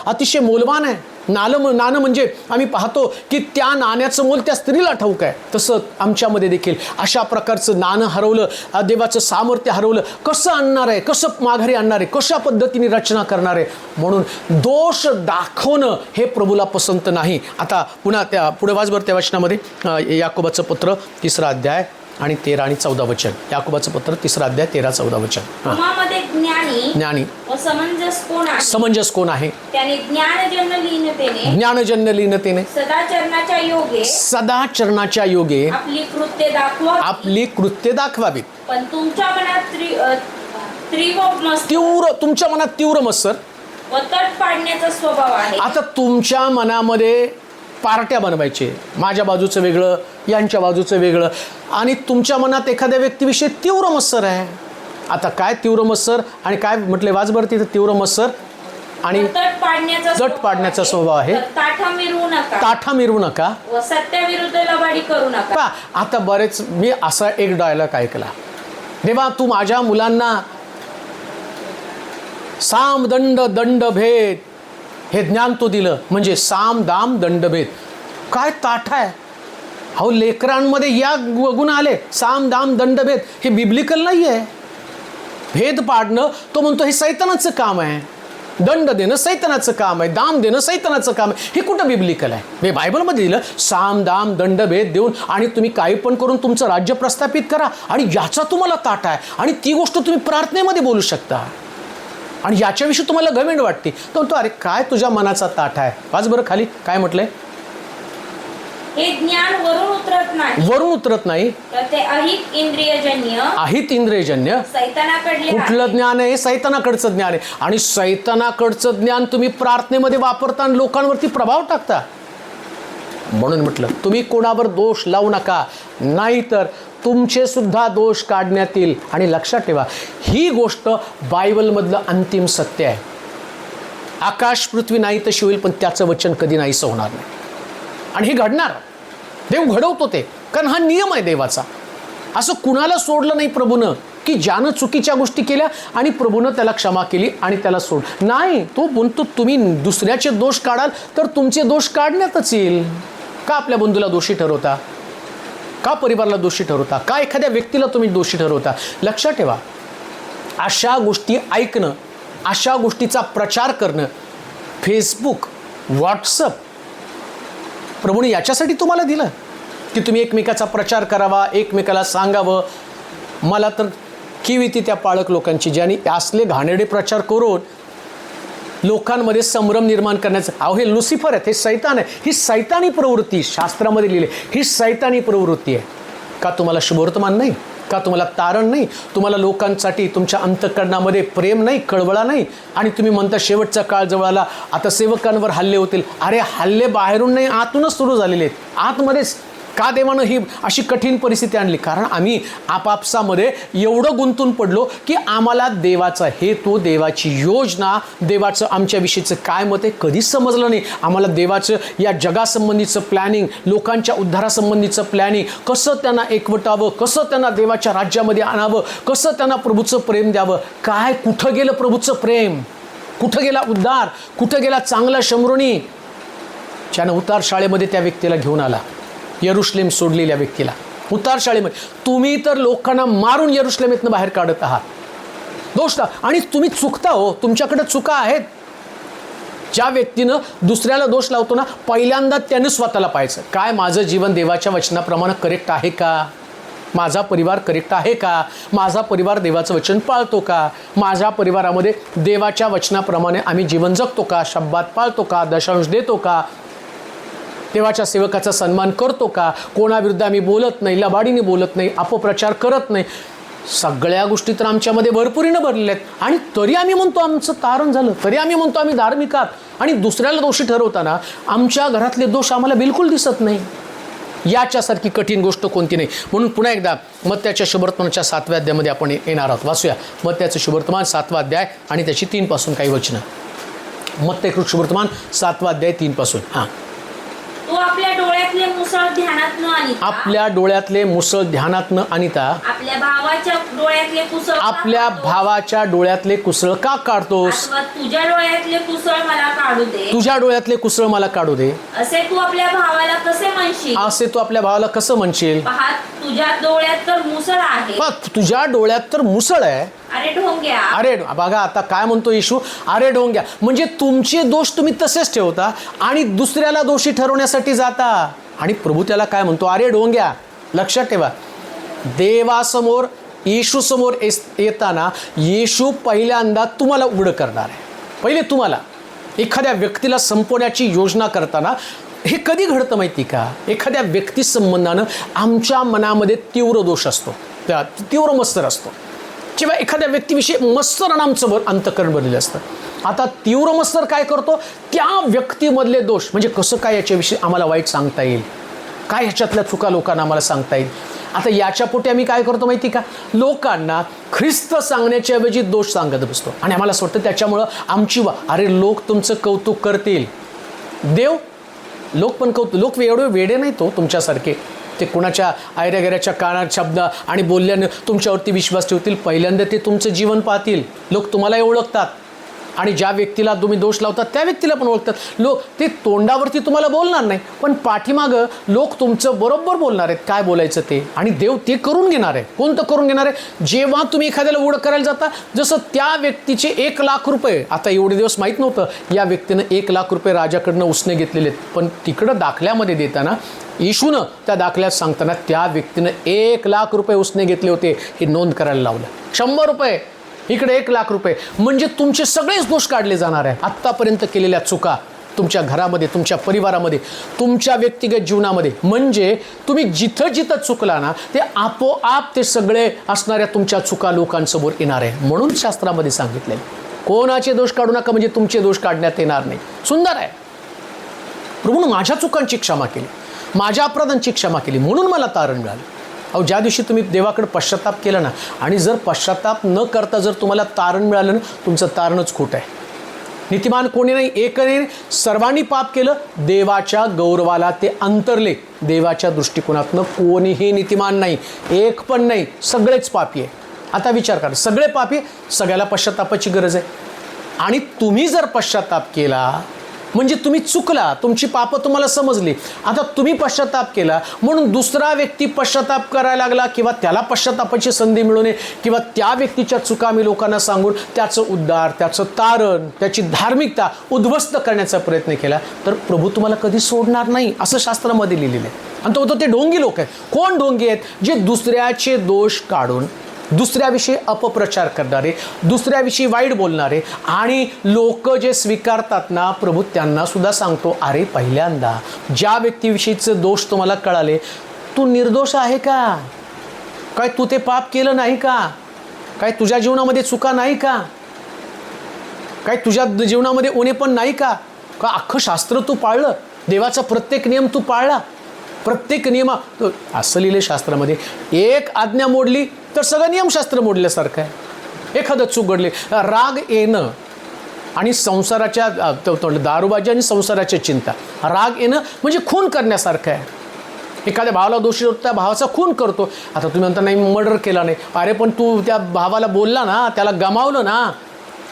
अतिशय मोलवान आहे. नाणं म्हणजे आम्ही पाहतो की त्या नाण्याचं मोल त्या स्त्रीला ठाऊक आहे. तसं आमच्यामध्ये देखील अशा प्रकारचं नाणं हरवलं, देवाचं सामर्थ्य हरवलं. कसं आणणार आहे, कसं माघारी आणणार आहे, कशा पद्धतीने रचना करणार आहे. म्हणून दोष दाखवणं हे प्रभूला पसंत नाही. आता पुन्हा त्या पुढे वाचभर त्या वचनामध्ये याकोबाचं पत्र 3रा अध्याय आणि 13 आणि 14 वचन. याकोबाचं पत्र 3रा अध्याय 13-14 वचन. ज्ञानी
व समंजस कोण आहे,
समंजस कोण आहे,
त्याने
ज्ञानजन्य लीनतेने सदाचरणाच्या योगे आपली कृत्ये दाखवावीत.
पण तुमच्या मनात
तीव्र मत्सर
व तट पाडण्याचा स्वभाव आहे.
आता तुमच्या मनामध्ये पार्ट्या बनवायचे, माझ्या बाजूचं वेगळं, यांच्या बाजूचं वेगळं, आणि तुमच्या मनात एखाद्या व्यक्तीविषयी तीव्र मत्सर आहे. आता काय तीव्र मत्सर आणि काय म्हटले वाजभर तिथं, तीव्र मत्सर आणि तट पाडण्याचा स्वभाव आहे. ताठा मिरवू नका
व सत्याविरुद्ध लबाडी करू नका.
आता बरेच मी असा एक डायलॉग ऐकला, देवा तू माझ्या मुलांना साम दंड दंड भेद हे ज्ञान तो दिलं, म्हणजे साम दाम दंड भेद. काय ताठ आहे अहो, लेकरांमध्ये या गुण आले, साम दाम दंड भेद. हे बिब्लिकल नाही आहे. भेद पाडणं तो म्हणतो हे सैतानाचं काम आहे, दंड देणं सैतानाचं काम आहे, दाम देणं सैतानाचं काम आहे. हे कुठं बिब्लिकल आहे? हे बायबलमध्ये दिलं साम दाम दंड भेद देऊन आणि तुम्ही काही पण करून तुमचं राज्य प्रस्थापित करा, आणि याचा तुम्हाला ताट आहे, आणि ती गोष्ट तुम्ही प्रार्थनेमध्ये बोलू शकता, आणि याच्याविषयी तुम्हाला घमेंड वाटते. तो म्हणतो अरे काय तुझ्या मनाचा ताट आहे. वाच बरं खाली काय म्हटलंय.
हे ज्ञान वरून उतरत नाही,
वरून उतरत नाही,
तर ते अहित इंद्रियजन्य,
अहित इंद्रियजन्य.
सैतानाकडले
कुठलं
आहे.
ज्ञान आहे? सैतानाकडचं ज्ञान आहे. आणि सैतानाकडचं ज्ञान तुम्ही प्रार्थनेमध्ये वापरता आणि लोकांवरती प्रभाव टाकता. म्हणून म्हटलं तुम्ही कोणावर दोष लावू नका, नाहीतर तुमचे सुद्धा दोष काढण्यात येईल. आणि लक्षात ठेवा, ही गोष्ट बायबलमधलं अंतिम सत्य आहे. आकाश पृथ्वी नाही तशी होईल, पण त्याचं वचन कधी नाहीसं होणार नाही. आणि हे घडणार, देव घडवतो ते, कारण हा नियम आहे देवाचा. असं कुणाला सोडलं नाही प्रभूनं की ज्यानं चुकीच्या गोष्टी केल्या आणि प्रभूनं त्याला क्षमा केली आणि त्याला सोड नाही. तो म्हणतो तुम्ही दुसऱ्याचे दोष काढाल तर तुमचे दोष काढण्यातच येईल. का आपल्या बंधूला दोषी ठरवता? का परिवाराला दोषी ठरवता? का एखाद्या व्यक्तीला तुम्ही दोषी ठरवता? लक्षात ठेवा, अशा गोष्टी ऐकणं, अशा गोष्टीचा प्रचार करणं, फेसबुक, व्हॉट्सअप, प्रभूने याच्यासाठी तुम्हाला दिलं की तुम्ही एकमेकाचा प्रचार करावा, एकमेकाला सांगावं. मला तर कीव येते त्या पाळक लोकांची, ज्यांनी असले घाणेरडे प्रचार करून लोकांमध्ये संभ्रम निर्माण करण्याचं. अहो हे लुसिफर आहेत, हे सैतान आहे. ही सैतानी प्रवृत्ती शास्त्रामध्ये लिहिली, ही सैतानी प्रवृत्ती आहे. का तुम्हाला शुभवर्तमान नाही? का तुम्हाला तारण नाही? तुम्हाला लोकांसाठी तुमच्या अंतःकरणामध्ये प्रेम नाही, कळवळा नाही, आणि तुम्ही म्हणता शेवटचा काळ जवळ आला, आता सेवकांवर हल्ले होतील. अरे हल्ले बाहेरून नाही, आतूनच सुरू झालेले आहेत. आतमध्येच का देवानं ही अशी कठीण परिस्थिती आणली? कारण आम्ही आपापसामध्ये एवढं गुंतून पडलो की आम्हाला देवाचा हेतू, देवाची योजना, देवाचं आमच्याविषयीचं काय मत आहे कधीच समजलं नाही. आम्हाला देवाचं या जगासंबंधीचं प्लॅनिंग, लोकांच्या उद्धारासंबंधीचं प्लॅनिंग, कसं त्यांना एकवटावं, कसं त्यांना देवाच्या राज्यामध्ये आणावं, कसं त्यांना प्रभूचं प्रेम द्यावं. काय कुठं गेलं प्रभूचं प्रेम? कुठं गेला उद्धार? कुठं गेला चांगला शमरोनी ज्यानं उतार शाळेमध्ये त्या व्यक्तीला घेऊन आला? यरुशलेम सोडलेल्या व्यक्तीला उतार शाळेमध्ये. तुम्ही तर लोकांना मारून यरुशलेमेतनं बाहेर काढत आहात. दोष ना, आणि तुम्ही चुकता हो, तुमच्याकडे चुका आहेत. ज्या व्यक्तीनं दुसऱ्याला दोष लावतो ना, पहिल्यांदा त्याने स्वतःला पाहायचं, काय माझं जीवन देवाच्या वचनाप्रमाणे करेक्ट आहे का? माझा परिवार करेक्ट आहे का? माझा परिवार देवाचं वचन पाळतो का? माझ्या परिवारामध्ये देवाच्या वचनाप्रमाणे आम्ही जीवन जगतो का? शब्दात पाळतो का? दशांश देतो का? देवाच्या सेवकाचा सन्मान करतो का? कोणाविरुद्ध आम्ही बोलत नाही, लबाडीने बोलत नाही, अपप्रचार करत नाही. सगळ्या गोष्टी तर आमच्यामध्ये भरपुरीनं भरलेल्या आहेत. आणि तरी आम्ही म्हणतो आमचं तारण झालं, तरी आम्ही म्हणतो आम्ही धार्मिक आहात. आणि दुसऱ्याला दोषी ठरवताना आमच्या घरातले दोष आम्हाला बिलकुल दिसत नाही. याच्यासारखी कठीण गोष्ट कोणती नाही. म्हणून पुन्हा एकदा मत्त्याच्या शुभवर्तमानाच्या 7व्या अध्यायामध्ये आपण येणार आहोत. वाचूया मत्त्याचं शुभवर्तमान 7वा अध्याय आणि त्याची 3 पासून काही वचनं. मत्तेकृत शुभवर्तमान 7वा अध्याय 3 पासून. हां,
तो आपल्या डोळ्यातले मुसळ ध्यानात न आणिता,
आपल्या डोळ्यातले मुसळ ध्यानात न आणिता
आपल्या भावाच्या डोळ्यातले कुसळ का
आपल्या
काढतोस?
भावाच्या डोळ्यातले कुसळ का काढतोस?
अथवा तुझ्या डोळ्यातले कुसळ मला काढू दे,
तुझ्या डोळ्यातले कुसळ मला काढू दे,
असे तू आपल्या भावाला कसे म्हणशील?
असे तू आपल्या भावाला कसं म्हणशील?
पहा, तुझ्या डोळ्यात तर मुसळ आहे.
बघ, तुझ्या डोळ्यात तर मुसळ आहे.
अरे ढोंग्या,
अरे बघा आता काय म्हणतो येशू, अरे ढोंग्या. म्हणजे तुमचे दोष तुम्ही तसेच ठेवता आणि दुसऱ्याला दोषी ठरवण्यासाठी जाता. आणि प्रभू त्याला काय म्हणतो? अरे ढोंग्या. लक्षात ठेवा, देवासमोर, येशू समोर येताना येशू पहिल्यांदा तुम्हाला उघड करणार आहे. पहिले तुम्हाला एखाद्या व्यक्तीला संपवण्याची योजना करताना हे कधी घडतं माहिती का? एखाद्या व्यक्ती संबंधानं आमच्या मनामध्ये तीव्र दोष असतो, त्या तीव्र मत्सर असतो, किंवा एखाद्या व्यक्तीविषयी मत्सरानं आमचं अंतःकरण भरलेलं असतं. आता तीव्र मत्सर काय करतो? त्या व्यक्तीमधले दोष, म्हणजे कसं काय याच्याविषयी आम्हाला वाईट सांगता येईल, काय ह्याच्यातल्या चुका लोकांना आम्हाला सांगता येईल. आता याच्या पोटी आम्ही काय करतो माहिती का? लोकांना ख्रिस्त सांगण्याच्या ऐवजी दोष सांगत बसतो. आणि आम्हाला असं वाटतं त्याच्यामुळं आमची अरे लोक तुमचं कौतुक करतील. देव लोक पण लोक एवढे वेडे नाही तो तुमच्यासारखे, ते कुणाच्या आयऱ्यागेऱ्याच्या कानात शब्द आणि बोलल्यानं तुमच्यावरती विश्वास ठेवतील. पहिल्यांदा ते तुमचं जीवन पाहतील. लोक तुम्हाला ओळखतात, आणि ज्या व्यक्तीला तुम्ही दोष लावतात त्या व्यक्तीला पण ओळखतात. लोक ते तोंडावरती तुम्हाला बोलणार नाही, पण पाठीमागं लोक तुमचं बरोबर बोलणार आहेत, काय बोलायचं ते. आणि देव ते करून घेणार आहे. कोणतं करून घेणार आहे? जेव्हा तुम्ही एखाद्याला उडं करायला जाता, जसं त्या व्यक्तीचे 1 लाख रुपये, आता एवढे दिवस माहीत नव्हतं या व्यक्तीनं 1 लाख रुपये राजाकडनं उसने घेतलेले आहेत, पण तिकडं दाखल्यामध्ये देताना येशूनं त्या दाखल्यात सांगताना त्या व्यक्तीनं 1 लाख रुपये उसने घेतले होते हे नोंद करायला लावलं. 100 रुपये इकडे 1 लाख रुपये, म्हणजे तुमचे सगळेच दोष काढले जाणार आहे. आत्तापर्यंत केलेल्या चुका तुमच्या घरामध्ये, तुमच्या परिवारामध्ये, तुमच्या व्यक्तिगत जीवनामध्ये, म्हणजे तुम्ही जिथं जिथं चुकला ना ते आपोआप ते सगळे असणाऱ्या तुमच्या चुका लोकांसमोर येणार आहे. म्हणून शास्त्रामध्ये सांगितले कोणाचे दोष काढू नका, म्हणजे तुमचे दोष काढण्यात येणार नाही. सुंदर आहे. प्रभूनं माझ्या चुकांची क्षमा केली, माझ्या अपराधांची क्षमा केली, म्हणून मला तारण मिळालं. अहो, ज्या दिवशी तुम्ही देवाकडे पश्चाताप केला ना, आणि जर पश्चाताप न करता जर तुम्हाला तारण मिळालं ना, तुमचं तारणच खोटं आहे. नीतिमान कोणी नाही, एक नाही, सर्वांनी पाप केलं, देवाच्या गौरवाला ते अंतरले. देवाच्या दृष्टिकोनातनं कोणीही नीतिमान नाही, एक पण नाही, सगळेच पापी आहे. आता विचार करा, सगळे पापी, सगळ्याला पश्चातापाची गरज आहे. आणि तुम्ही जर पश्चाताप केला म्हणजे तुम्ही चुकला, तुमची पापं तुम्हाला समजली, आता तुम्ही पश्चाताप केला म्हणून दुसरा व्यक्ती पश्चाताप करायला लागला, किंवा त्याला पश्चातापाची संधी मिळू नये, किंवा त्या व्यक्तीच्या चुका आम्ही लोकांना सांगून त्याचं उद्धार, त्याचं तारण, त्याची धार्मिकता उद्ध्वस्त करण्याचा प्रयत्न केला, तर प्रभू तुम्हाला कधी सोडणार नाही, असं शास्त्रामध्ये लिहिलेलं आहे. आणि तो ते ढोंगी लोक आहेत. कोण ढोंगी आहेत? जे दुसऱ्याचे दोष काढून दुसऱ्याविषयी अपप्रचार करणारे, दुसऱ्याविषयी वाईट बोलणारे, आणि लोक जे स्वीकारतात ना, प्रभू त्यांना सुद्धा सांगतो, अरे पहिल्यांदा ज्या व्यक्तीविषयीचे दोष तुम्हाला कळाले, तू निर्दोष आहे का? काय तू ते पाप केलं नाही का? काय तुझ्या जीवनामध्ये चुका नाही का? काय तुझ्या जीवनामध्ये उणेपण नाही का? का अख्खं शास्त्र तू पाळलं? देवाचा प्रत्येक नियम तू पाळला? प्रत्येक नियम असं लिहिले शास्त्रामध्ये, एक आज्ञा मोडली तर सगळं नियमशास्त्र मोडल्यासारखं आहे. एखादं चूक घडली, राग येणं आणि संसाराच्या दारूबाजी आणि संसाराच्या चिंता, राग येणं म्हणजे खून करण्यासारखं आहे. एखाद्या भावाला दोषी होतो, त्या भावाचा खून करतो. आता तुम्ही म्हणता नाही मर्डर केला नाही, अरे पण तू त्या भावाला बोलला ना, त्याला गमावलं ना,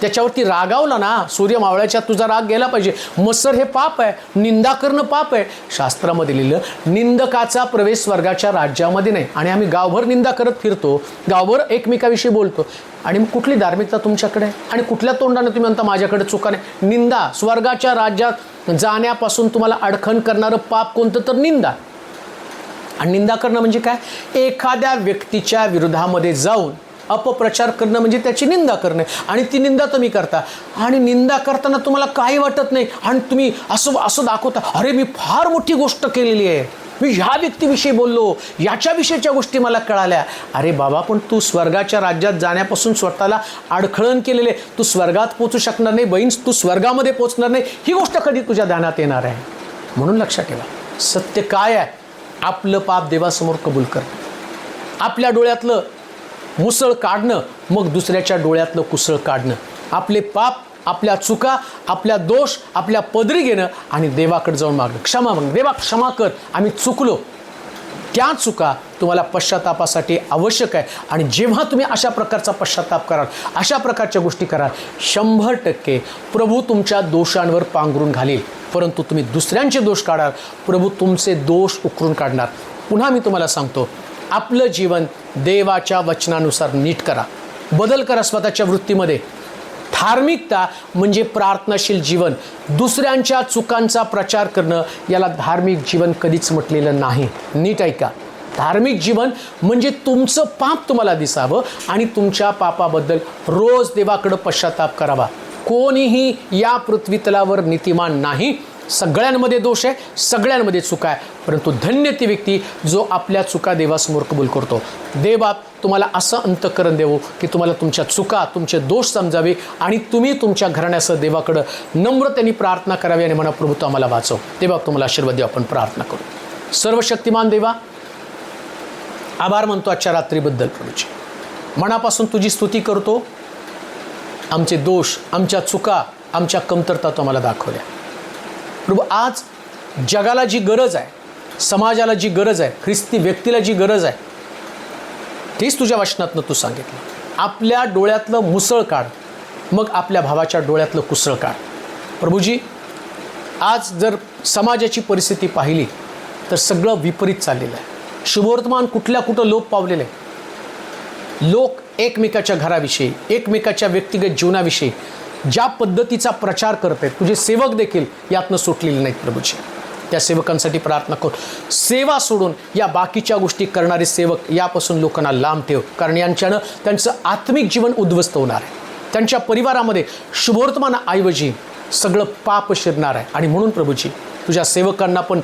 त्याच्यावरती रागावला ना, सूर्य मावळ्याच्या तुझा राग गेला पाहिजे. मत्सर हे पाप आहे, निंदा करणं पाप आहे. शास्त्रामध्ये लिहिलं, निंदकाचा प्रवेश स्वर्गाच्या राज्यामध्ये नाही. आणि आम्ही गावभर निंदा करत फिरतो, गावभर एकमेकाविषयी बोलतो, आणि मग कुठली धार्मिकता तुमच्याकडे आहे? आणि कुठल्या तोंडाने तुम्ही म्हणता माझ्याकडे चुका नाही? निंदा, स्वर्गाच्या राज्यात जाण्यापासून तुम्हाला अडखण करणारं पाप कोणतं? तर निंदा. आणि निंदा करणं म्हणजे काय? एखाद्या व्यक्तीच्या विरोधामध्ये जाऊन अपप्रचार करणं म्हणजे त्याची निंदा करणे. आणि ती निंदा तुम्ही करता, आणि निंदा करताना तुम्हाला काही वाटत नाही, आणि तुम्ही असं दाखवता, अरे मी फार मोठी गोष्ट केलेली आहे, मी ह्या व्यक्तीविषयी बोललो, याच्याविषयीच्या गोष्टी मला कळाल्या. अरे बाबा, पण तू स्वर्गाच्या राज्यात जाण्यापासून स्वतःला अडखळण केलेले, तू स्वर्गात पोचू शकणार नाही बहीण, तू स्वर्गामध्ये पोचणार नाही, ही गोष्ट कधी तुझ्या ध्यानात येणार आहे? म्हणून लक्षात ठेवा, सत्य काय आहे? आपलं पाप देवासमोर कबूल करणं, आपल्या डोळ्यातलं मुसळ काढणं, मग दुसऱ्याच्या डोळ्यातलं कुसळ काढणं, आपले पाप, आपल्या चुका, आपल्या दोष आपल्या पदरी घेणं, आणि देवाकडे जाऊन मागणं, क्षमा मागणं, देवा क्षमा कर, आम्ही चुकलो. त्या चुका तुम्हाला पश्चातापासाठी आवश्यक आहे. आणि जेव्हा तुम्ही अशा प्रकारचा पश्चाताप कराल, अशा प्रकारच्या गोष्टी कराल, 100% प्रभू तुमच्या दोषांवर पांघरून घालील. परंतु तुम्ही दुसऱ्यांचे दोष काढाल, प्रभू तुमचे दोष उकरून काढणार. पुन्हा मी तुम्हाला सांगतो, आपलं जीवन देवाच्या वचनानुसार नीट करा, बदल करा स्वतःच्या वृत्तीमध्ये. धार्मिकता म्हणजे प्रार्थनाशील जीवन, दुसऱ्यांच्या चुकांचा प्रचार करणं, याला धार्मिक जीवन कधीच म्हटलेलं नाही. नीट ऐका, धार्मिक जीवन म्हणजे तुमचं पाप तुम्हाला दिसावं आणि तुमच्या पापाबद्दल रोज देवाकडं पश्चाताप करावा. कोणीही या पृथ्वीतलावर नीतिमान नाही, सगळ्यांमध्ये दोष आहे, सगळ्यांमध्ये चुका आहे, परंतु धन्य ती व्यक्ती जो आपल्या चुका देवासमोर कबूल करतो. देवबाप तुम्हाला असं अंतःकरण देवो की तुम्हाला तुमच्या चुका, तुमचे दोष समजावे, आणि तुम्ही तुमच्या घराण्यासह देवाकडं नम्रतेने प्रार्थना करावी, आणि म्हणा प्रभू तू आम्हाला वाचव. देवबाप तुम्हाला आशीर्वाद देव. आपण प्रार्थना करू. सर्वशक्तिमान देवा, आभार मानतो आजच्या रात्रीबद्दल. प्रभूची मनापासून तुझी स्तुती करतो. आमचे दोष, आमच्या चुका, आमच्या कमतरता तू आम्हाला दाखवल्या. प्रभू, आज जगाला जी गरज आहे, समाजाला जी गरज आहे, ख्रिस्ती व्यक्तीला जी गरज आहे, तीच तुझ्या वचनातनं तू सांगितलं. आपल्या डोळ्यातलं मुसळ काढ, मग आपल्या भावाच्या डोळ्यातलं कुसळ काढ. प्रभूजी, आज जर समाजाची परिस्थिती पाहिली तर सगळं विपरीत चाललेलं आहे. शुभवर्तमान कुठं लोप पावलेलं आहे. लोक एकमेकाच्या घराविषयी, एकमेकाच्या व्यक्तिगत जीवनाविषयी ज्या पद्धतीचा प्रचार करत आहेत, तुझे सेवक देखील यातनं सुटलेले नाहीत. प्रभूजी, त्या सेवकांसाठी प्रार्थना कर. सेवा सोडून या बाकीच्या गोष्टी करणारे सेवक यापासून लोकांना लांब ठेव, कारण यांच्यानं त्यांचं आत्मिक जीवन उद्ध्वस्त होणार आहे. त्यांच्या परिवारामध्ये शुभवर्तमानाऐवजी सगळं पाप शिरणार आहे. आणि म्हणून प्रभूजी, तुझ्या सेवकांना पण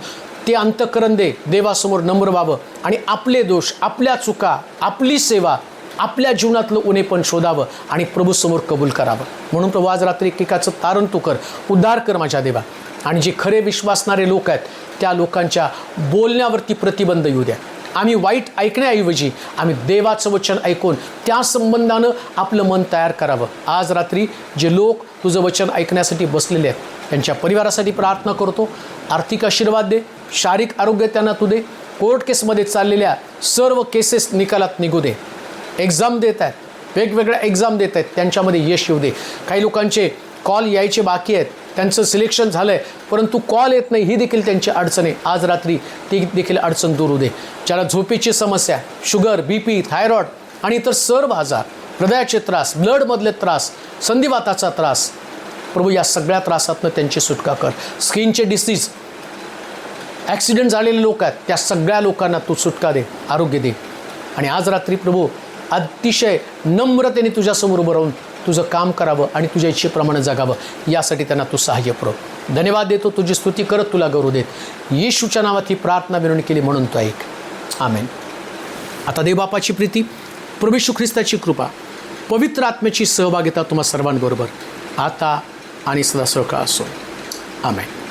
ते अंतःकरण दे, देवासमोर नम्र व्हावं आणि आपले दोष, आपल्या चुका, आपली सेवा, आपल्या जीवनातलं उणेपण शोधावं आणि प्रभूसमोर कबूल करावं. म्हणून प्रभू, आज रात्री एकेकाचं तारण तू कर, उद्धार कर माझ्या देवा. आणि जे खरे विश्वासणारे लोक आहेत त्या लोकांच्या बोलण्यावरती प्रतिबंध येऊ द्या. आम्ही वाईट ऐकण्याऐवजी आम्ही देवाचं वचन ऐकून त्या संबंधानं आपलं मन तयार करावं. आज रात्री जे लोक तुझं वचन ऐकण्यासाठी बसलेले आहेत त्यांच्या परिवारासाठी प्रार्थना करतो. आर्थिक आशीर्वाद दे, शारीरिक आरोग्य त्यांना तू दे. कोर्ट केसमध्ये चाललेल्या सर्व केसेस निकालात निघू दे. एक्झाम देत आहेत, वेगवेगळ्या एक्झाम देत आहेत, त्यांच्यामध्ये यश येऊ दे. काही लोकांचे कॉल यायचे बाकी आहेत, त्यांचं सिलेक्शन झालं आहे परंतु कॉल येत नाही, ही देखील त्यांची अडचण आहे. आज रात्री ती देखील अडचण दूर होऊ दे. ज्याला झोपेची समस्या, शुगर, BP, थायरॉइड आणि इतर सर्व आजार, हृदयाचे त्रास, ब्लडमधले त्रास, संधिवाताचा त्रास, प्रभू या सगळ्या त्रासातनं त्यांची सुटका कर. स्किनचे डिसीज, ॲक्सिडेंट झालेले लोक आहेत त्या सगळ्या लोकांना तू सुटका दे, आरोग्य दे. आणि आज रात्री प्रभू अतिशय नम्रतेने तुझ्यासमोर उभं राहून तुझं काम करावं आणि तुझ्या इच्छेप्रमाणे जगावं, यासाठी त्यांना तू सहाय्य पुरव. धन्यवाद देतो, तुझी स्तुती करत तुला गौरव देत. येशूच्या नावात ही प्रार्थना विनवणी केली म्हणून तो ऐक. आमेन. आता देवबापाची प्रीती, प्रभू येशू ख्रिस्ताची कृपा, पवित्र आत्म्याची सहभागिता तुम्हा सर्वांबरोबर आता आणि सदा सळका असो. आमेन.